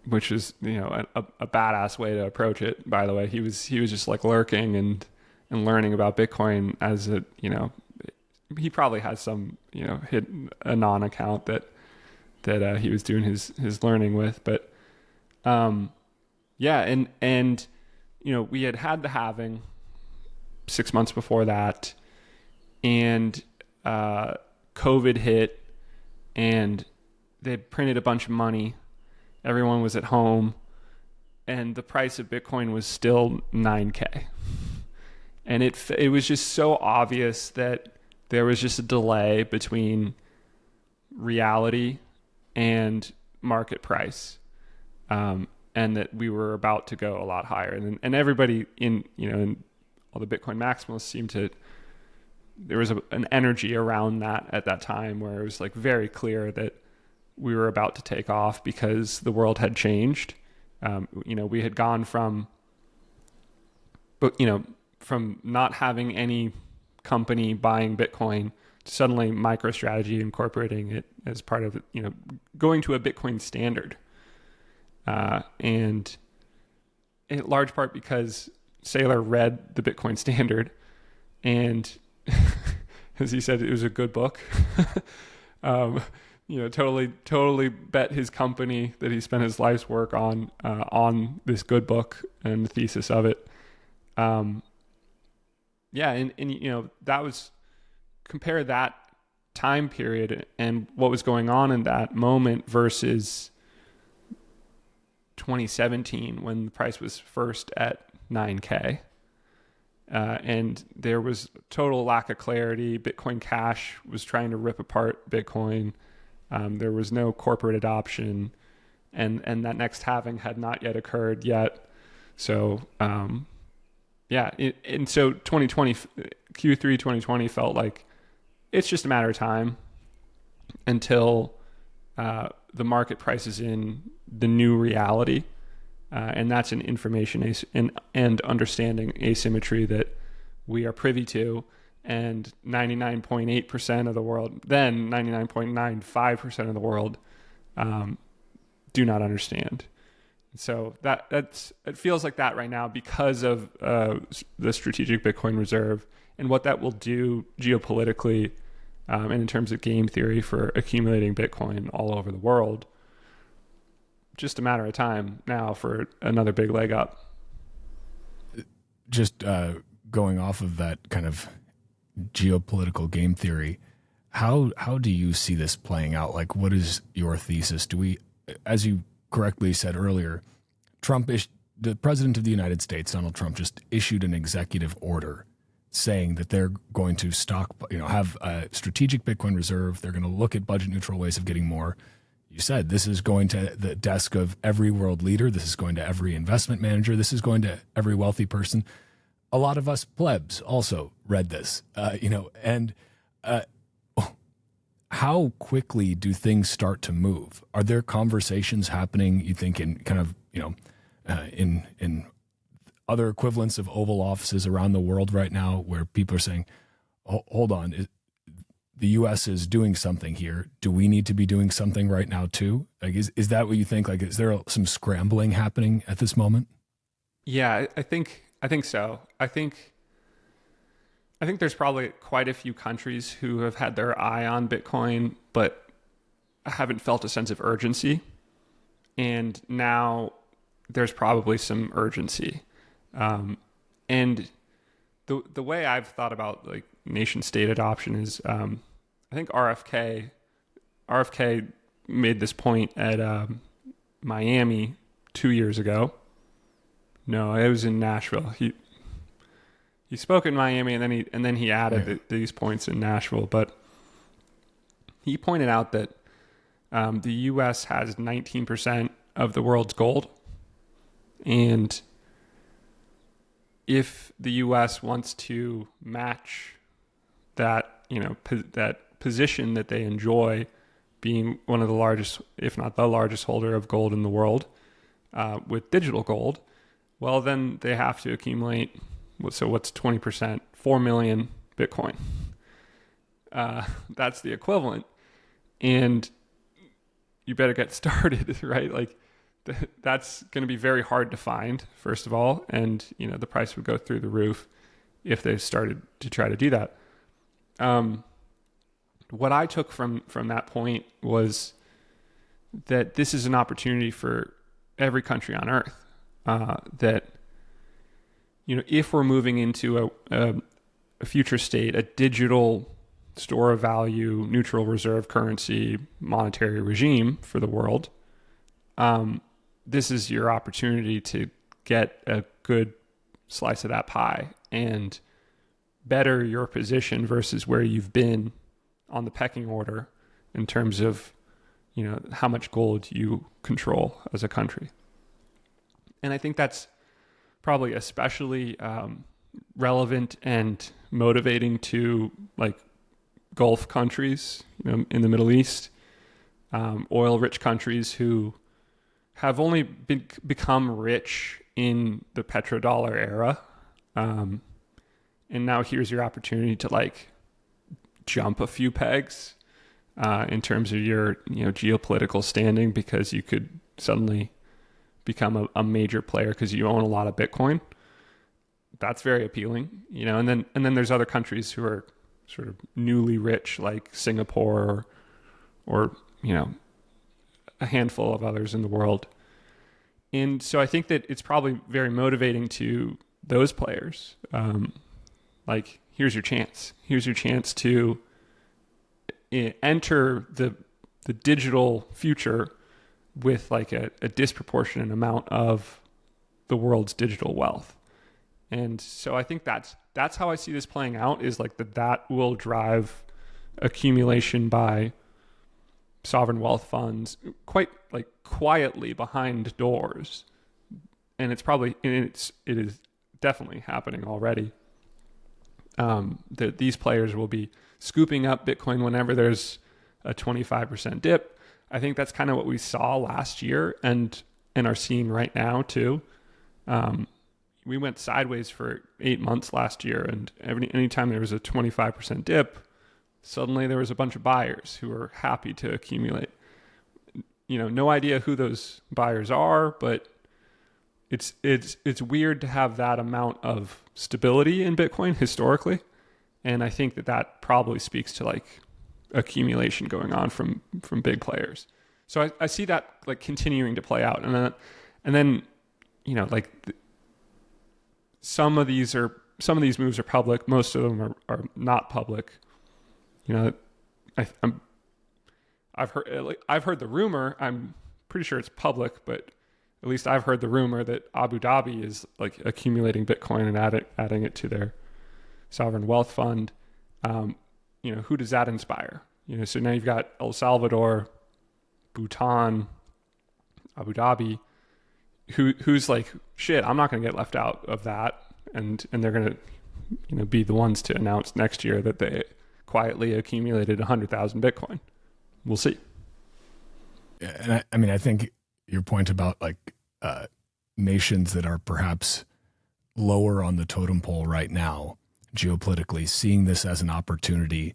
which is a badass way to approach it. By the way, he was just like lurking and learning about Bitcoin as he probably has some hidden anon account that he was doing his learning with, but we had the halving 6 months before that, and COVID hit, and they printed a bunch of money. Everyone was at home, and the price of Bitcoin was still 9K. And it was just so obvious that there was just a delay between reality and market price, and that we were about to go a lot higher. And everybody in all the Bitcoin maximalists there was an energy around that at that time where it was like very clear that we were about to take off because the world had changed. We had gone from not having any company buying Bitcoin to suddenly MicroStrategy incorporating it as part of going to a Bitcoin standard. And in large part because Saylor read the Bitcoin standard, and as he said, it was a good book. Totally bet his company that he spent his life's work on this good book and the thesis of it. And that was, compare that time period and what was going on in that moment versus 2017 when the price was first at 9K. And there was total lack of clarity. Bitcoin Cash was trying to rip apart Bitcoin. There was no corporate adoption, and that next halving had not yet occurred yet. So, and so 2020, Q3 2020 felt like it's just a matter of time until the market prices in the new reality. And that's an information and understanding asymmetry that we are privy to, and 99.8% of the world, then 99.95% of the world, do not understand. So it feels like that right now because of the strategic Bitcoin reserve and what that will do geopolitically, and in terms of game theory for accumulating Bitcoin all over the world. just a matter of time now for another big leg up. Just going off of that kind of geopolitical game theory, how do you see this playing out? Like, what is your thesis? Do we, as you correctly said earlier, the president of the United States, Donald Trump, just issued an executive order saying that they're going to have a strategic Bitcoin reserve. They're going to look at budget neutral ways of getting more. You said this is going to the desk of every world leader. This is going to every investment manager. This is going to every wealthy person. A lot of us plebs also read this, and how quickly do things start to move? Are there conversations happening, you think, in kind of, in other equivalents of Oval Offices around the world right now where people are saying, hold on, the U.S. is doing something here. Do we need to be doing something right now too? Like, is that what you think? Like, is there some scrambling happening at this moment? Yeah, I think so. I think there's probably quite a few countries who have had their eye on Bitcoin, but haven't felt a sense of urgency. And now there's probably some urgency. And the way I've thought about like nation state adoption is, I think RFK made this point at Miami 2 years ago. No, it was in Nashville. He spoke in Miami, and then he added these points in Nashville. But he pointed out that the U.S. has 19% of the world's gold, and if the U.S. wants to match that, that position that they enjoy, being one of the largest, if not the largest holder of gold in the world, with digital gold, well, then they have to accumulate. So what's 20%? 4 million Bitcoin. That's the equivalent. And you better get started, right? Like that's going to be very hard to find, first of all. And, the price would go through the roof if they started to try to do that. What I took from that point was that this is an opportunity for every country on earth, that, if we're moving into a future state, a digital store of value, neutral reserve currency, monetary regime for the world, this is your opportunity to get a good slice of that pie and better your position versus where you've been on the pecking order in terms of, how much gold you control as a country. And I think that's probably especially relevant and motivating to like Gulf countries, in the Middle East, oil-rich countries who have only become rich in the petrodollar era. And now here's your opportunity to like jump a few pegs in terms of your geopolitical standing, because you could suddenly become a major player because you own a lot of Bitcoin. That's very appealing, and then there's other countries who are sort of newly rich, like Singapore or a handful of others in the world. And so I think that it's probably very motivating to those players. Like, here's your chance. Here's your chance to enter the digital future with like a disproportionate amount of the world's digital wealth. And so I think that's how I see this playing out, is like that will drive accumulation by sovereign wealth funds quite like quietly behind doors. And it is definitely happening already. That these players will be scooping up Bitcoin whenever there's a 25% dip. I think that's kind of what we saw last year and are seeing right now too. We went sideways for 8 months last year, and anytime there was a 25% dip, suddenly there was a bunch of buyers who were happy to accumulate. No idea who those buyers are, but it's weird to have that amount of stability in Bitcoin historically. And I think that probably speaks to like accumulation going on from big players. So I see that like continuing to play out, and then like some of these moves are public. Most of them are not public. I've heard the rumor. I'm pretty sure it's public, but at least I've heard the rumor that Abu Dhabi is like accumulating Bitcoin and adding it to their sovereign wealth fund. Who does that inspire? So now you've got El Salvador, Bhutan, Abu Dhabi, who's like, shit, I'm not going to get left out of that, and they're going to be the ones to announce next year that they quietly accumulated 100,000 Bitcoin. We'll see. Yeah, and I think your point about like nations that are perhaps lower on the totem pole right now, geopolitically, seeing this as an opportunity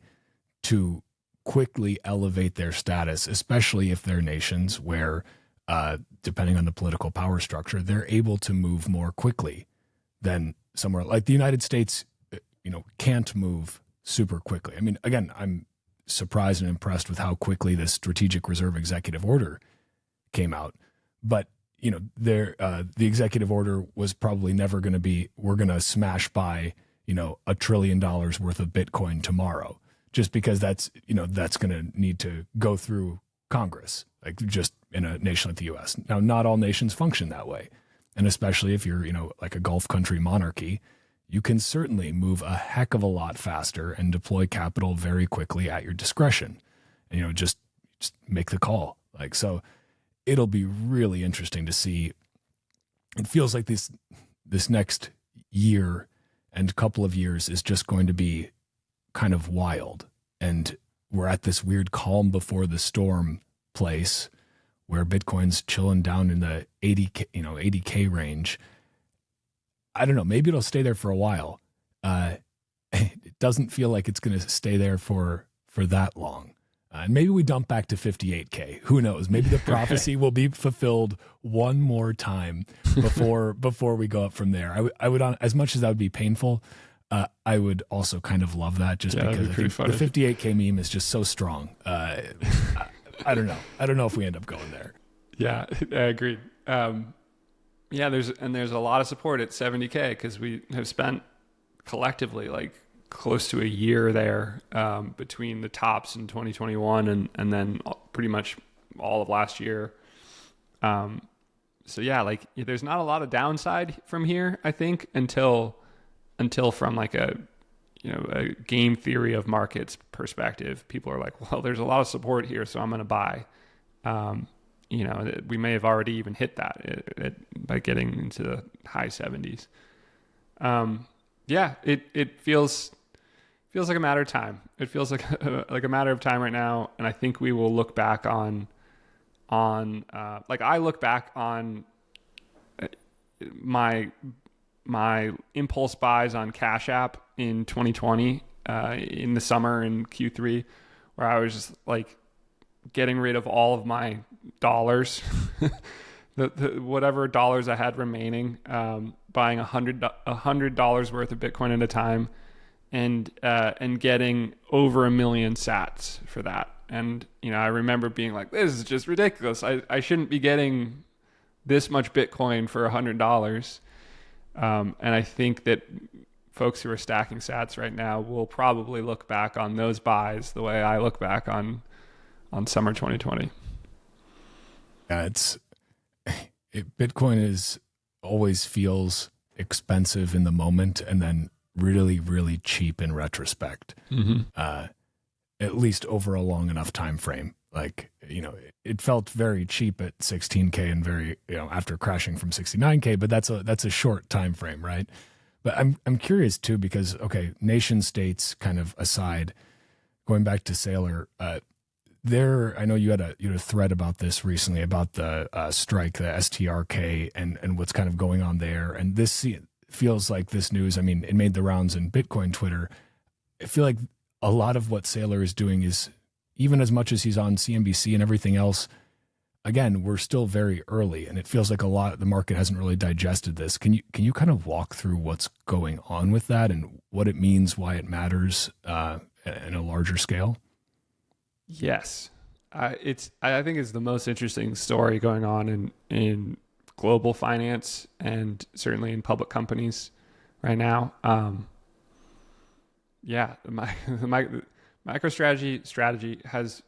to quickly elevate their status, especially if they're nations where, depending on the political power structure, they're able to move more quickly than somewhere like the United States, can't move super quickly. I mean, again, I'm surprised and impressed with how quickly this strategic reserve executive order came out. But, the executive order was probably never going to be, we're going to smash by, $1 trillion worth of Bitcoin tomorrow, just because that's going to need to go through Congress, like just in a nation like the US. Now, not all nations function that way. And especially if you're, like a Gulf country monarchy, you can certainly move a heck of a lot faster and deploy capital very quickly at your discretion. And, just make the call. Like, so it'll be really interesting to see. It feels like this next year and couple of years is just going to be kind of wild. And we're at this weird calm before the storm place where Bitcoin's chilling down in the 80K range. I don't know. Maybe it'll stay there for a while. It doesn't feel like it's going to stay there for that long. And maybe we dump back to 58K. Who knows? Maybe the prophecy will be fulfilled one more time before we go up from there. I would, as much as that would be painful, I would also kind of love that, just because I think the 58K meme is just so strong. I don't know. I don't know if we end up going there. Yeah, I agree. There's a lot of support at 70K because we have spent collectively like close to a year there between the tops in 2021 and then pretty much all of last year. There's not a lot of downside from here, I think, until from like a game theory of markets perspective, people are like, well, there's a lot of support here, so I'm going to buy. We may have already even hit that by getting into the high 70s. It feels like a matter of time. It feels like a matter of time right now, and I think we will look back on I look back on my impulse buys on Cash App in 2020 in the summer in Q3, where I was just like getting rid of all of my dollars, the whatever dollars I had remaining, buying $100 worth of Bitcoin at a time, and getting over 1 million sats for that. And I remember being like, this is just ridiculous. I shouldn't be getting this much Bitcoin for $100. And I think that folks who are stacking sats right now will probably look back on those buys the way I look back on summer 2020. Yeah, Bitcoin always feels expensive in the moment and then really, really cheap in retrospect. Mm-hmm. At least over a long enough time frame. Like, it felt very cheap at 16K and very, after crashing from 69K, but that's a short time frame, right? But I'm curious too, because, okay, nation states kind of aside, going back to Saylor, I know you had a thread about this recently, about the strike, the STRK, and what's kind of going on there. And this feels like this news, it made the rounds in Bitcoin Twitter. I feel like a lot of what Saylor is doing is, even as much as he's on CNBC and everything else, again, we're still very early, and it feels like the market hasn't really digested this. Can you kind of walk through what's going on with that and what it means, why it matters in a larger scale? Yes. I think it's the most interesting story going on in global finance and certainly in public companies right now. The Microstrategy strategy has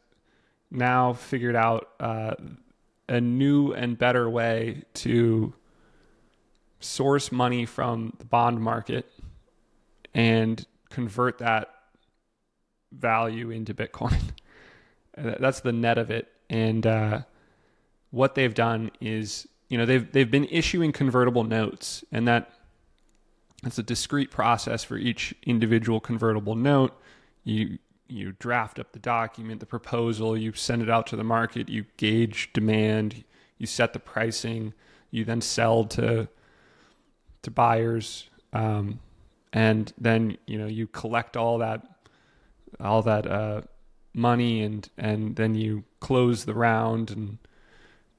now figured out a new and better way to source money from the bond market and convert that value into Bitcoin. That's the net of it. And what they've done is, they've been issuing convertible notes, and that's a discrete process for each individual convertible note. You draft up the document, the proposal, you send it out to the market, you gauge demand, you set the pricing, you then sell to buyers, and then you collect all that money, and then you close the round,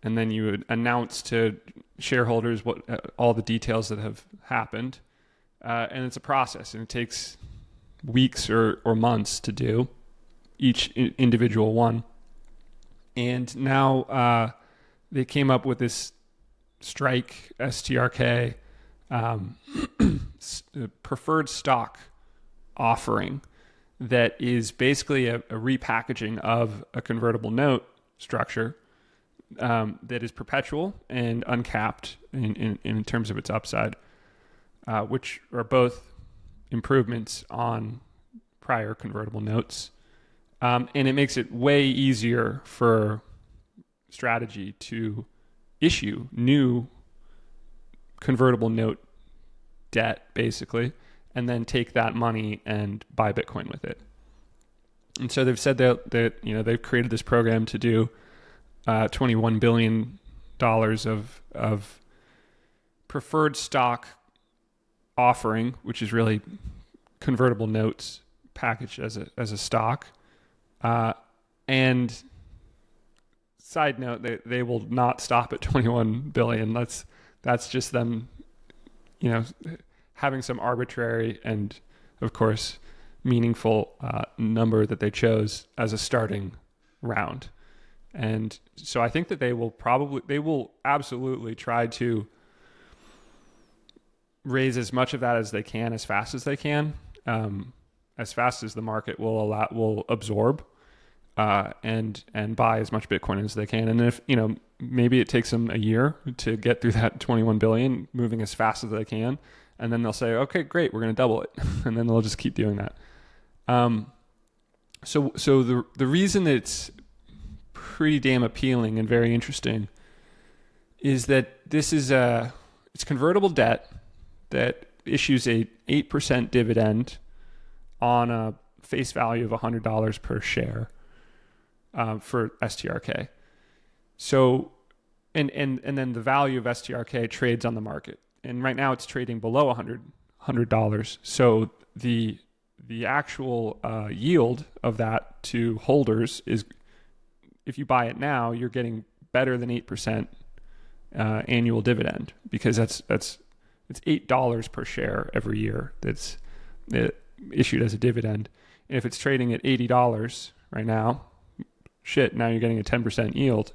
and then you would announce to shareholders what all the details that have happened, and it's a process, and it takes weeks or months to do each individual one. And now they came up with this strike STRK preferred stock offering that is basically a repackaging of a convertible note structure that is perpetual and uncapped in terms of its upside, which are both improvements on prior convertible notes. And it makes it way easier for Strategy to issue new convertible note debt, basically, and then take that money and buy Bitcoin with it. And so they've said that they've created this program to do $21 billion of preferred stock offering, which is really convertible notes packaged as a stock. And side note, they will not stop at 21 billion. That's just them, having some arbitrary and, of course, meaningful number that they chose as a starting round. And so I think that they will absolutely try to raise as much of that as they can, as fast as they can, as fast as the market will absorb, and buy as much Bitcoin as they can. And if, maybe it takes them a year to get through that 21 billion, moving as fast as they can. And then they'll say, okay, great, we're going to double it. And then they'll just keep doing that. So the reason it's pretty damn appealing and very interesting is that this is it's convertible debt that issues a 8% dividend on a face value of $100 per share for STRK. So, and then the value of STRK trades on the market. And right now it's trading below $100. So the actual yield of that to holders is, if you buy it now, you're getting better than 8% annual dividend, because it's $8 per share every year that's issued as a dividend. And if it's trading at $80 right now, now you're getting a 10% yield.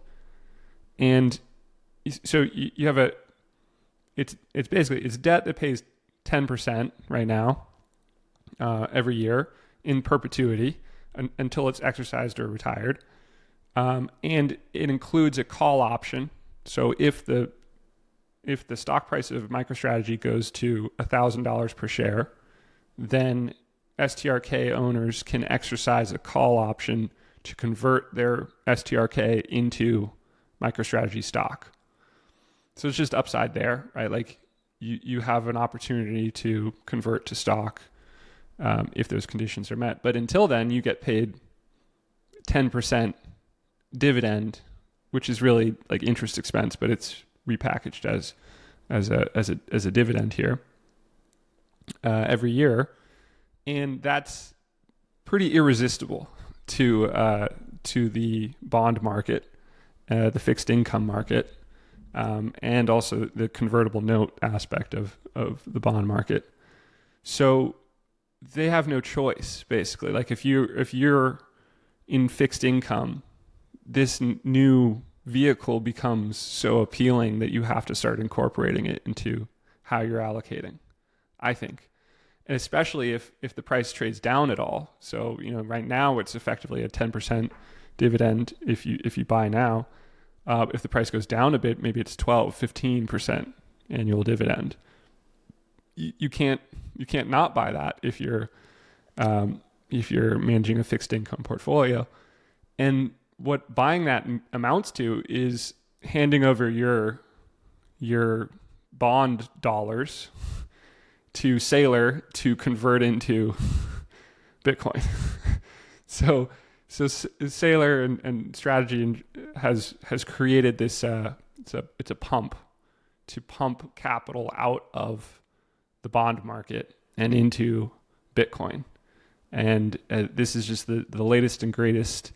And so you have it's basically, it's debt that pays 10% right now every year in perpetuity until it's exercised or retired. And it includes a call option. So if the stock price of MicroStrategy goes to $1,000 per share, then STRK owners can exercise a call option to convert their STRK into MicroStrategy stock. So it's just upside there, right? Like you have an opportunity to convert to stock if those conditions are met. But until then, you get paid 10% dividend, which is really like interest expense, but it's repackaged as a dividend here every year. And that's pretty irresistible to the bond market, the fixed income market, and also the convertible note aspect of the bond market. So they have no choice, basically. Like if you're in fixed income, this new vehicle becomes so appealing that you have to start incorporating it into how you're allocating, I think. And especially if the price trades down at all. So, right now it's effectively a 10% dividend if you buy now. If the price goes down a bit, maybe it's 12, 15% annual dividend. You can't not buy that if you're managing a fixed income portfolio. And what buying that amounts to is handing over your bond dollars to Saylor to convert into Bitcoin. So Saylor and Strategy has created this. It's a pump to pump capital out of the bond market and into Bitcoin, and this is just the latest and greatest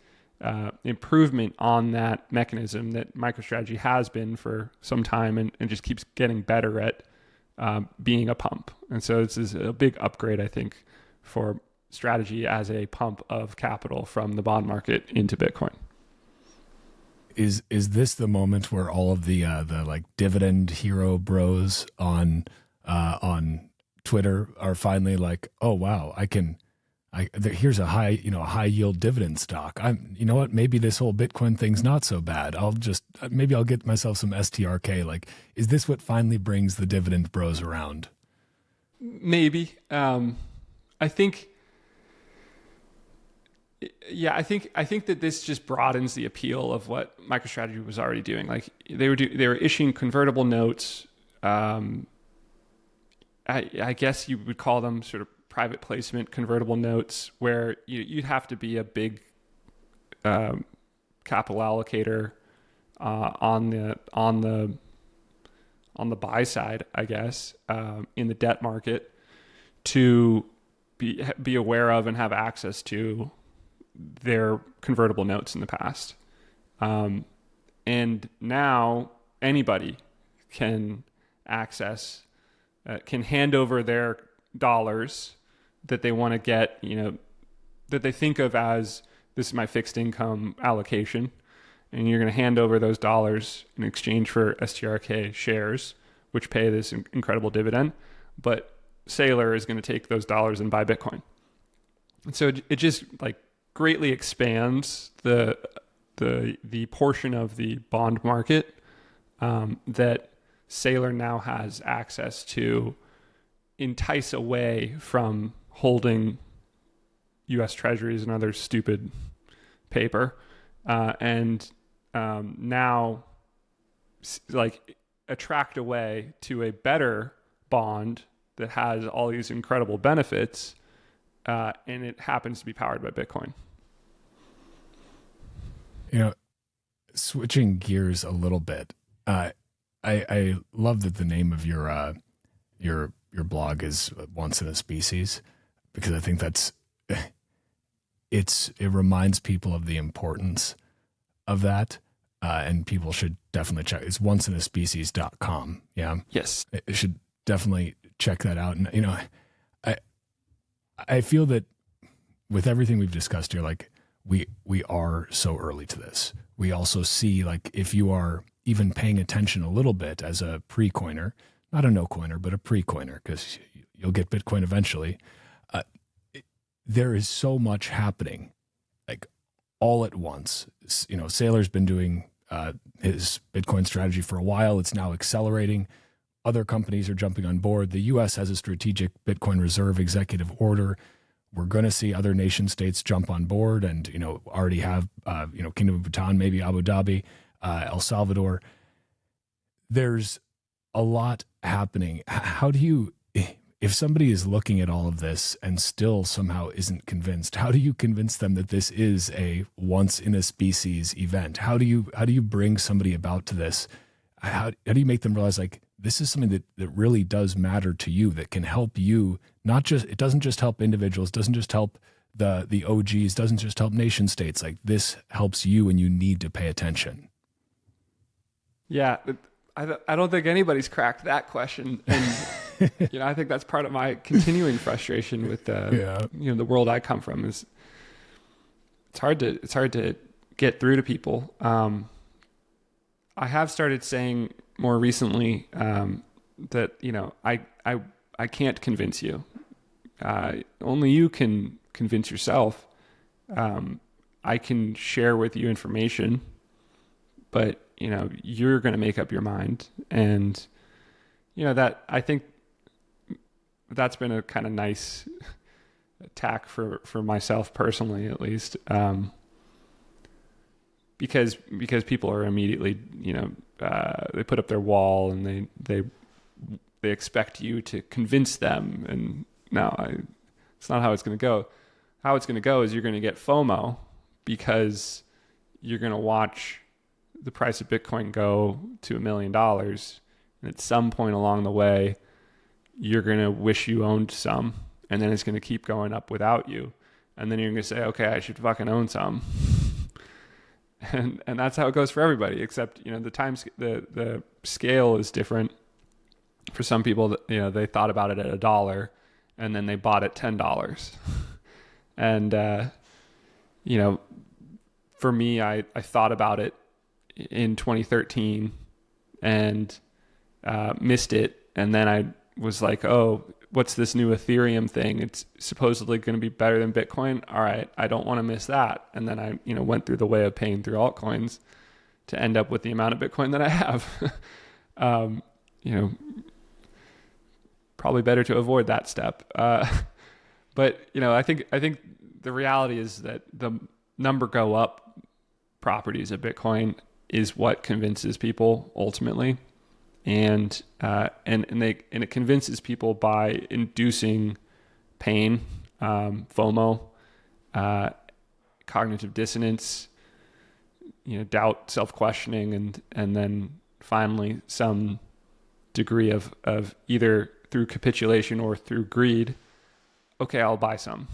improvement on that mechanism that MicroStrategy has been for some time and just keeps getting better at being a pump. And so this is a big upgrade, I think, for Strategy as a pump of capital from the bond market into Bitcoin. Is this the moment where all of the like dividend hero bros on Twitter are finally like, oh wow, here's a high yield dividend stock. Maybe this whole Bitcoin thing's not so bad. I'll get myself some STRK. Like, is this what finally brings the dividend bros around? Maybe. I think that this just broadens the appeal of what MicroStrategy was already doing. Like they were issuing convertible notes. I guess you would call them sort of private placement convertible notes, where you'd have to be a big capital allocator on the buy side, I guess, in the debt market to be aware of and have access to their convertible notes in the past. And now anybody can can hand over their dollars that they want to get, that they think of as, this is my fixed income allocation. And you're going to hand over those dollars in exchange for STRK shares, which pay this incredible dividend. But Saylor is going to take those dollars and buy Bitcoin. And so it just like greatly expands the portion of the bond market that Saylor now has access to entice away from holding U.S. Treasuries and other stupid paper, and now like attract away to a better bond that has all these incredible benefits, and it happens to be powered by Bitcoin. Switching gears a little bit, I love that the name of your blog is Once in a Species, because I think it reminds people of the importance of that, and people should definitely check. It's onceinaSpecies.com. Yeah. Yes. It should definitely check that out. And I feel that with everything we've discussed here, like we are so early to this. We also see, like, if you are even paying attention a little bit as a pre-coiner, not a no-coiner, but a pre-coiner, because you'll get Bitcoin eventually. There is so much happening, like all at once. Saylor's been doing his Bitcoin strategy for a while. It's now accelerating. Other companies are jumping on board. The U.S. has a strategic Bitcoin reserve executive order. We're going to see other nation states jump on board, and already have Kingdom of Bhutan, maybe Abu Dhabi, El Salvador. There's a lot happening. How do you, if somebody is looking at all of this and still somehow isn't convinced, how do you convince them that this is a once in a species event? How do you bring somebody about to this? How do you make them realize, like, this is something that really does matter to you, that can help you? It doesn't just help individuals, doesn't just help the OGs, doesn't just help nation states. Like, this helps you, and you need to pay attention. Yeah. I don't think anybody's cracked that question. And, I think that's part of my continuing frustration with the world I come from. Is it's hard to get through to people. I have started saying more recently that, I can't convince you. Only you can convince yourself. I can share with you information, but you're going to make up your mind. And that, I think that's been a kind of nice attack for myself personally, at least, because people are immediately, they put up their wall and they expect you to convince them. And no, it's not how it's going to go. How it's going to go is you're going to get FOMO, because you're going to watch the price of Bitcoin go to $1 million. And at some point along the way, you're going to wish you owned some, and then it's going to keep going up without you. And then you're going to say, okay, I should fucking own some. And that's how it goes for everybody, except, the scale is different. For some people, they thought about it at $1 and then they bought it $10. And, for me, I thought about it in 2013 and missed it. And then I was like, oh, what's this new Ethereum thing? It's supposedly going to be better than Bitcoin. All right, I don't want to miss that. And then I, went through the way of paying through altcoins to end up with the amount of Bitcoin that I have. Probably better to avoid that step. But I think the reality is that the number go up properties of Bitcoin is what convinces people ultimately. And it convinces people by inducing pain, FOMO, cognitive dissonance, doubt, self-questioning, and then finally some degree of either through capitulation or through greed. Okay, I'll buy some,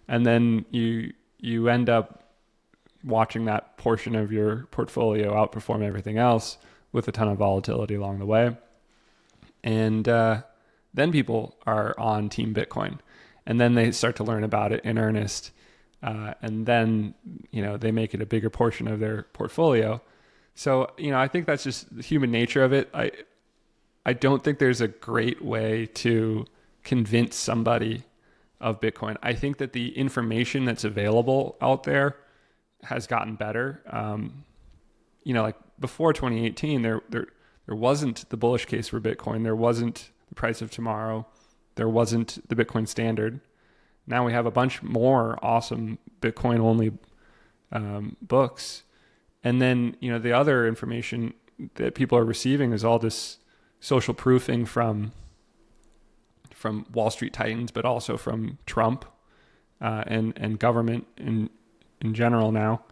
and then you end up watching that portion of your portfolio outperform everything else, with a ton of volatility along the way. And then people are on Team Bitcoin. And then they start to learn about it in earnest. And then, they make it a bigger portion of their portfolio. So, I think that's just the human nature of it. I don't think there's a great way to convince somebody of Bitcoin. I think that the information that's available out there has gotten better. Like before 2018, there wasn't the bullish case for Bitcoin. There wasn't the price of tomorrow. There wasn't the Bitcoin standard. Now we have a bunch more awesome Bitcoin only books. And then, the other information that people are receiving is all this social proofing from Wall Street titans, but also from Trump and government in general now.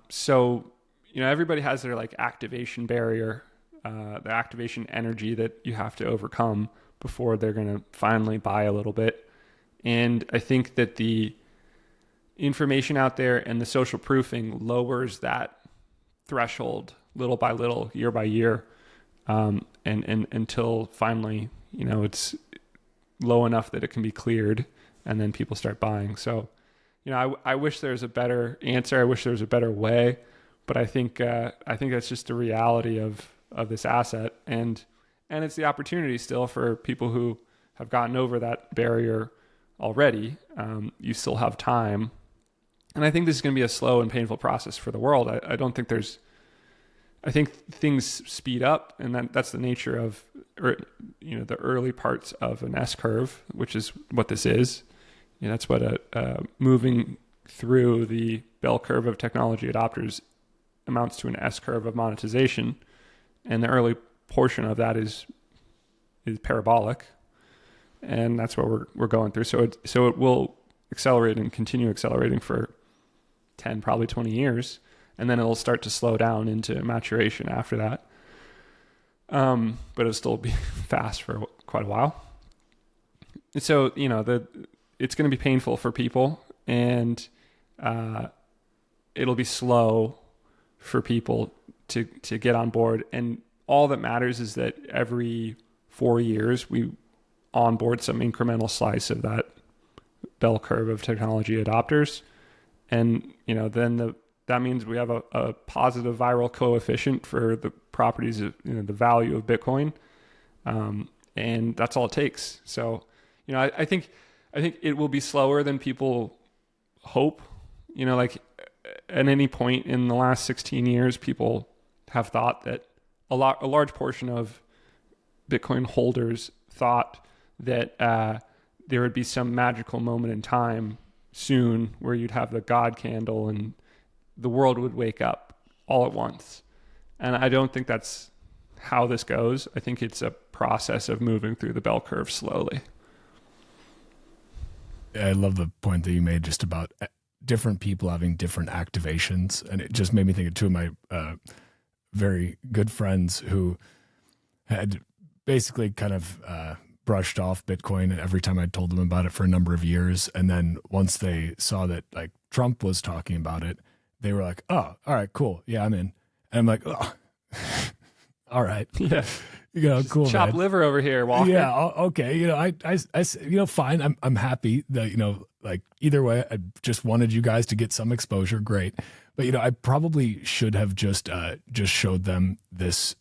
So, everybody has their activation barrier, the activation energy that you have to overcome before they're going to finally buy a little bit. And I think that the information out there and the social proofing lowers that threshold little by little, year by year, and until finally, it's low enough that it can be cleared, and then people start buying. So, I wish there was a better answer. I wish there was a better way. But I think that's just the reality of this asset, and it's the opportunity still for people who have gotten over that barrier already. You still have time, and I think this is going to be a slow and painful process for the world. I don't think I think things speed up, and that's the nature of the early parts of an S curve, which is what this is. That's what moving through the bell curve of technology adopters amounts to an S curve of monetization, and the early portion of that is parabolic, and that's what we're going through. So it will accelerate and continue accelerating for 10, probably 20 years, and then it'll start to slow down into maturation after that. But it'll still be fast for quite a while. And so it's going to be painful for people, and it'll be slow for people to get on board. And all that matters is that every 4 years we onboard some incremental slice of that bell curve of technology adopters, And, then that means we have a positive viral coefficient for the properties of, the value of Bitcoin. And that's all it takes. So, I think it will be slower than people hope. Like at any point in the last 16 years, people have thought that a large portion of Bitcoin holders thought that there would be some magical moment in time soon where you'd have the God candle and the world would wake up all at once. And I don't think that's how this goes. I think it's a process of moving through the bell curve slowly. I love the point that you made just about different people having different activations. And it just made me think of two of my very good friends who had basically kind of brushed off Bitcoin every time I told them about it for a number of years. And then once they saw that like Trump was talking about it, they were like, oh, all right, cool. Yeah, I'm in. And I'm like, oh, all right. Yeah. Cool. Chop man. Liver over here, Walker. Yeah. Okay. I fine. I'm happy that, like either way, I just wanted you guys to get some exposure. Great. But, I probably should have just showed them this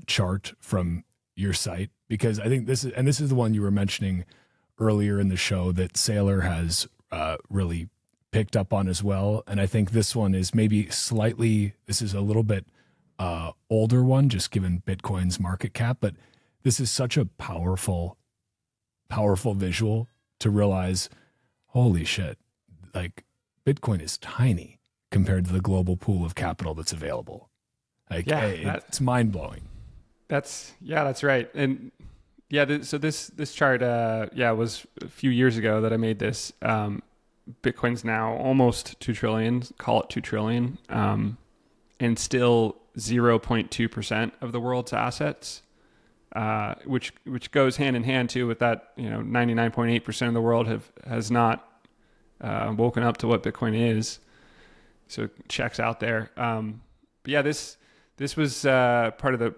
chart from your site, because I think this is the one you were mentioning earlier in the show that Saylor has really picked up on as well. And I think this one is maybe this is a little bit older one, just given Bitcoin's market cap, but this is such a powerful visual to realize, holy shit, like Bitcoin is tiny compared to the global pool of capital that's available. Like, it's mind blowing. That's right. And so this chart, was a few years ago that I made this. Bitcoin's now almost 2 trillion, call it 2 trillion, and still 0.2% of the world's assets, which goes hand in hand too with that, 99.8% of the world has not woken up to what Bitcoin is. So it checks out there. But yeah, this was part of the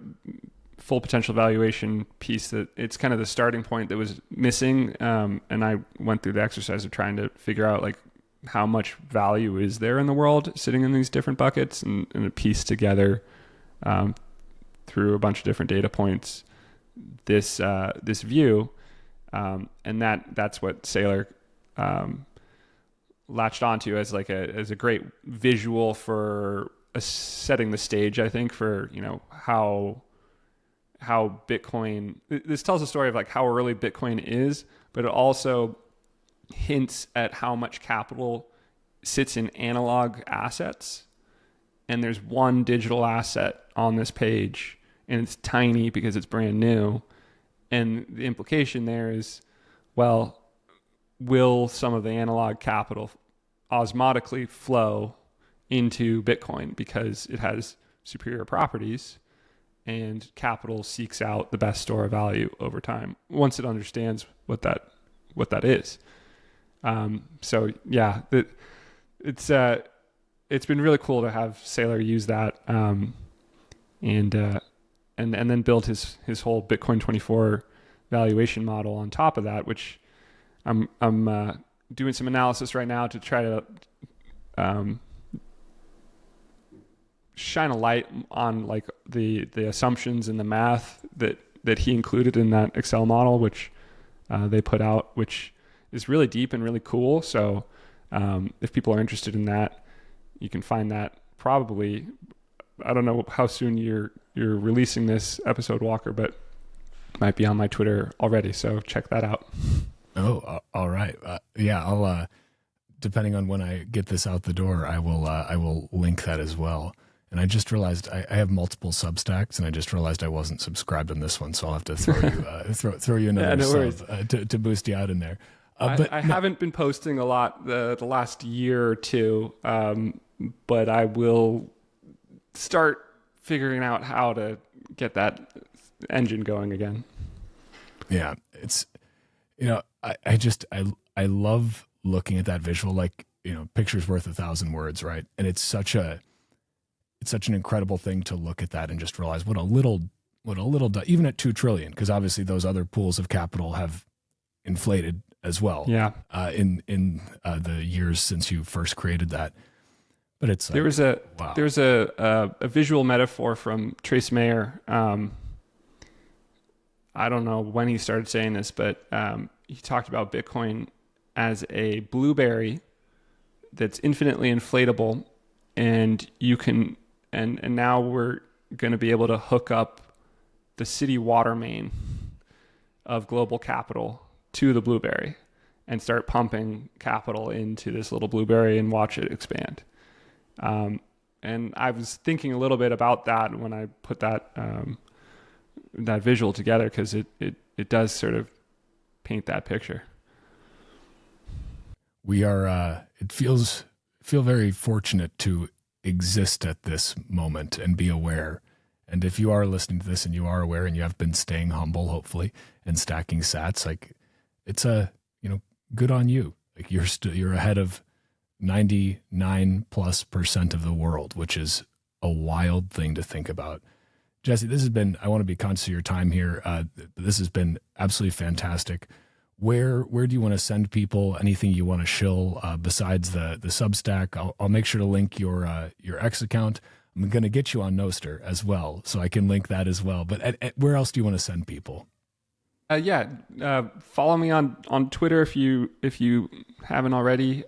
full potential valuation piece, that it's kind of the starting point that was missing. And I went through the exercise of trying to figure out like how much value is there in the world sitting in these different buckets, and a piece together through a bunch of different data points this view, and that's what Saylor latched onto as a great visual for setting the stage, I think, for how Bitcoin, this tells a story of like how early Bitcoin is, but it also hints at how much capital sits in analog assets. And there's one digital asset on this page, and it's tiny because it's brand new. And the implication there is, well, will some of the analog capital osmotically flow into Bitcoin because it has superior properties, and capital seeks out the best store of value over time once it understands what that is. So yeah, it's been really cool to have Saylor use that, and then build his whole Bitcoin 24 valuation model on top of that, which I'm doing some analysis right now to try to shine a light on like the assumptions and the math that he included in that Excel model, which they put out, which is really deep and really cool. So if people are interested in that, you can find that probably, I don't know how soon you're releasing this episode, Walker, but it might be on my Twitter already. So check that out. Oh, all right. Yeah, I'll, depending on when I get this out the door, I will link that as well. And I just realized I have multiple Substacks, and I just realized I wasn't subscribed on this one, so I'll have to throw you another sub to boost you out in there. But I haven't been posting a lot the last year or two, but I will start figuring out how to get that engine going again. Yeah, it's I love looking at that visual, like picture's worth 1,000 words, right? And it's such an incredible thing to look at that and just realize what a little even at 2 trillion, because obviously those other pools of capital have inflated as well. Yeah. In the years since you first created that. But it's like, there's a visual metaphor from Trace Mayer. I don't know when he started saying this, but he talked about Bitcoin as a blueberry that's infinitely inflatable, and you can and now we're going to be able to hook up the city water main of global capital to the blueberry and start pumping capital into this little blueberry and watch it expand. And I was thinking a little bit about that when I put that that visual together, because it does sort of paint that picture. We are feel very fortunate to exist at this moment and be aware. And if you are listening to this and you are aware and you have been staying humble, hopefully, and stacking sats, like, it's good on you. Like, you're ahead of 99+% of the world, which is a wild thing to think about. Jesse, I want to be conscious of your time here. This has been absolutely fantastic. Where do you want to send people? Anything you want to shill besides the Substack? I'll make sure to link your X account. I'm going to get you on Nostr as well, so I can link that as well. But where else do you want to send people? Follow me on Twitter if you haven't already.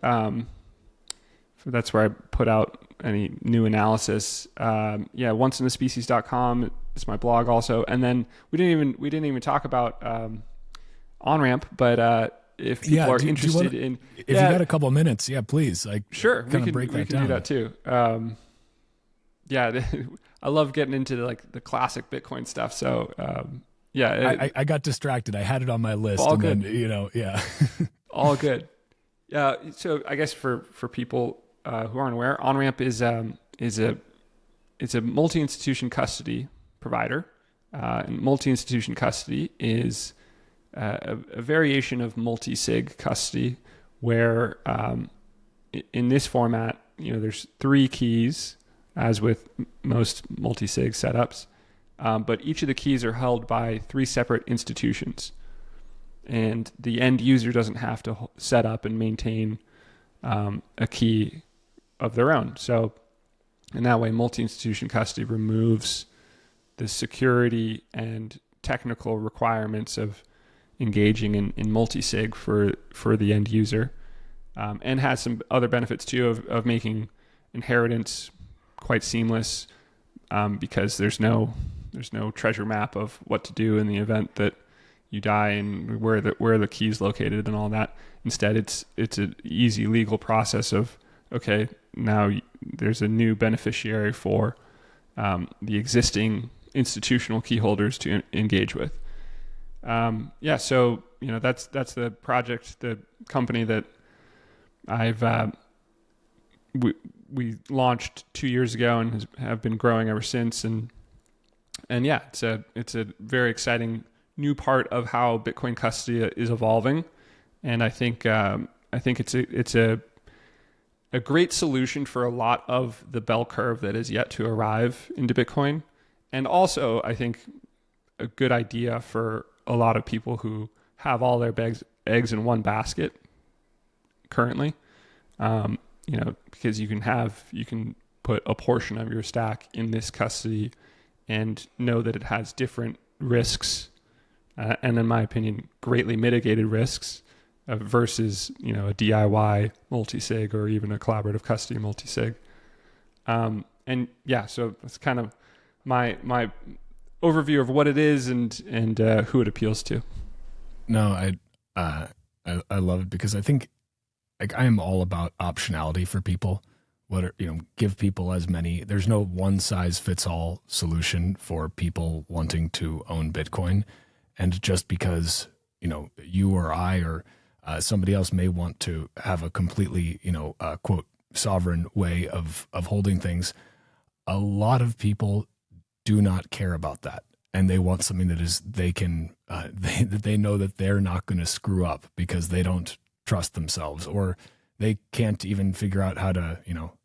That's where I put out any new analysis. onceinthespecies.com is my blog also. And then we didn't even talk about OnRamp, but if people are interested in, if you got a couple of minutes, please, sure, we can break that do down. that too. I love getting into the classic Bitcoin stuff. So I got distracted. I had it on my list. All and good. Then, all good. So I guess for people who aren't aware, OnRamp is a multi-institution custody provider. And multi-institution custody is a variation of multi-sig custody, where in this format, there's 3 keys, as with most multi-sig setups, but each of the keys are held by 3 separate institutions, and the end user doesn't have to set up and maintain a key of their own. So in that way, multi-institution custody removes the security and technical requirements of engaging in multi-sig for the end user, and has some other benefits too of making inheritance quite seamless, because there's no treasure map of what to do in the event that you die and where the key is located and all that. Instead, it's an easy legal process of, okay, now there's a new beneficiary for the existing institutional key holders to engage with. So that's the project, the company that we launched 2 years ago and have been growing ever since. And it's a very exciting new part of how Bitcoin custody is evolving. And I think it's a great solution for a lot of the bell curve that is yet to arrive into Bitcoin. And also, I think, a good idea for a lot of people who have all their eggs in one basket currently. Because you can put a portion of your stack in this custody and know that it has different risks, and in my opinion, greatly mitigated risks versus a DIY multi-sig or even a collaborative custody multi-sig. So that's kind of my overview of what it is and who it appeals to. No, I love it, because I think, I am all about optionality for people. Give people as many. There's no one size fits all solution for people wanting to own Bitcoin. And just because, you or I or somebody else may want to have a completely, quote, sovereign way of holding things, a lot of people do not care about that. And they want something that is, that they know that they're not going to screw up because they don't trust themselves, or they can't even figure out how to,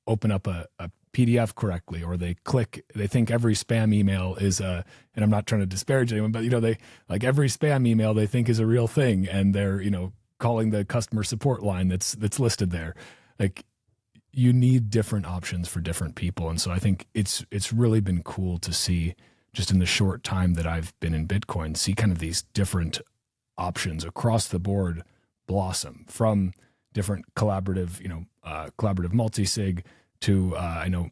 open up a PDF correctly, or they think every spam email is and I'm not trying to disparage anyone, but they, like, every spam email they think is a real thing, and they're, calling the customer support line that's listed there. Like, you need different options for different people. And so I think it's really been cool to see, just in the short time that I've been in Bitcoin, see kind of these different options across the board blossom, from different collaborative, collaborative multi-sig to, I know,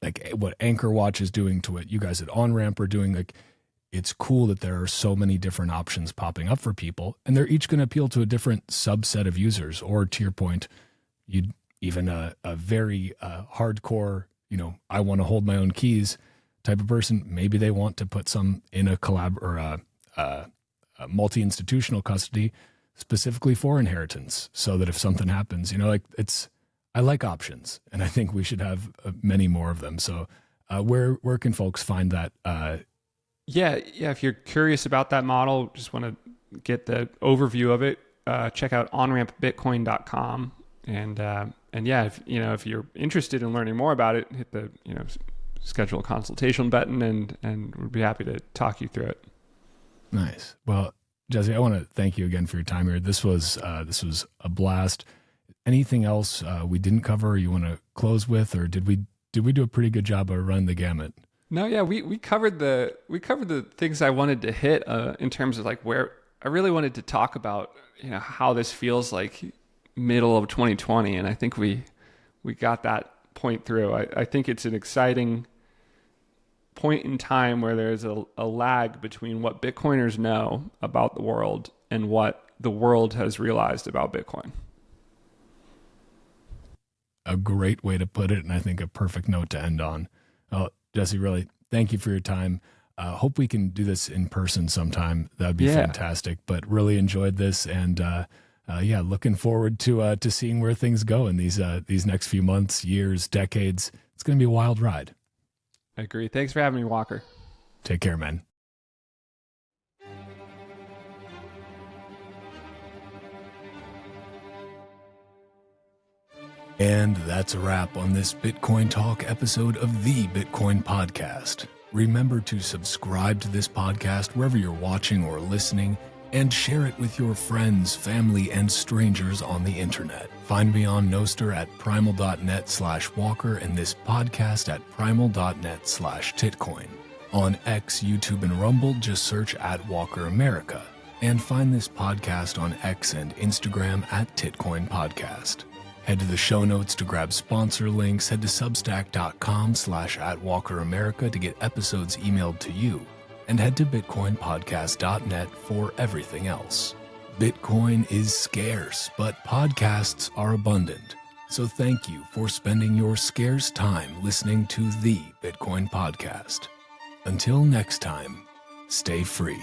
like what Anchor Watch is doing, to what you guys at OnRamp are doing. Like, it's cool that there are so many different options popping up for people, and they're each going to appeal to a different subset of users. Or to your point, even a very hardcore, I want to hold my own keys type of person, maybe they want to put some in a collab or a multi-institutional custody specifically for inheritance, so that if something happens, I like options, and I think we should have many more of them. So where can folks find that? Yeah. If you're curious about that model, just want to get the overview of it, check out onrampbitcoin.com. And yeah, if you're interested in learning more about it, hit the, schedule a consultation button, and we'd be happy to talk you through it. Nice. Well, Jesse, I want to thank you again for your time here. This was a blast. Anything else we didn't cover you want to close with, or did we do a pretty good job of running the gamut? No, yeah, we covered the things I wanted to hit in terms of like where I really wanted to talk about, how this feels like middle of 2020, and I think we got that point through. I think it's an exciting point in time where there's a lag between what Bitcoiners know about the world and what the world has realized about Bitcoin. A great way to put it, and I think a perfect note to end on. Jesse, really, thank you for your time. Hope we can do this in person sometime. That would be fantastic. But really enjoyed this, and looking forward to seeing where things go in these next few months, years, decades. It's going to be a wild ride. I agree. Thanks for having me, Walker. Take care, man. And that's a wrap on this Bitcoin Talk episode of the Bitcoin Podcast. Remember to subscribe to this podcast wherever you're watching or listening, and share it with your friends, family, and strangers on the internet. Find me on Nostr at primal.net/Walker and this podcast at primal.net/Titcoin. On X, YouTube, and Rumble, just search at Walker America. And find this podcast on X and Instagram at Titcoin Podcast. Head to the show notes to grab sponsor links. Head to substack.com/@WalkerAmerica to get episodes emailed to you. And head to bitcoinpodcast.net for everything else. Bitcoin is scarce, but podcasts are abundant. So thank you for spending your scarce time listening to the Bitcoin Podcast. Until next time, stay free.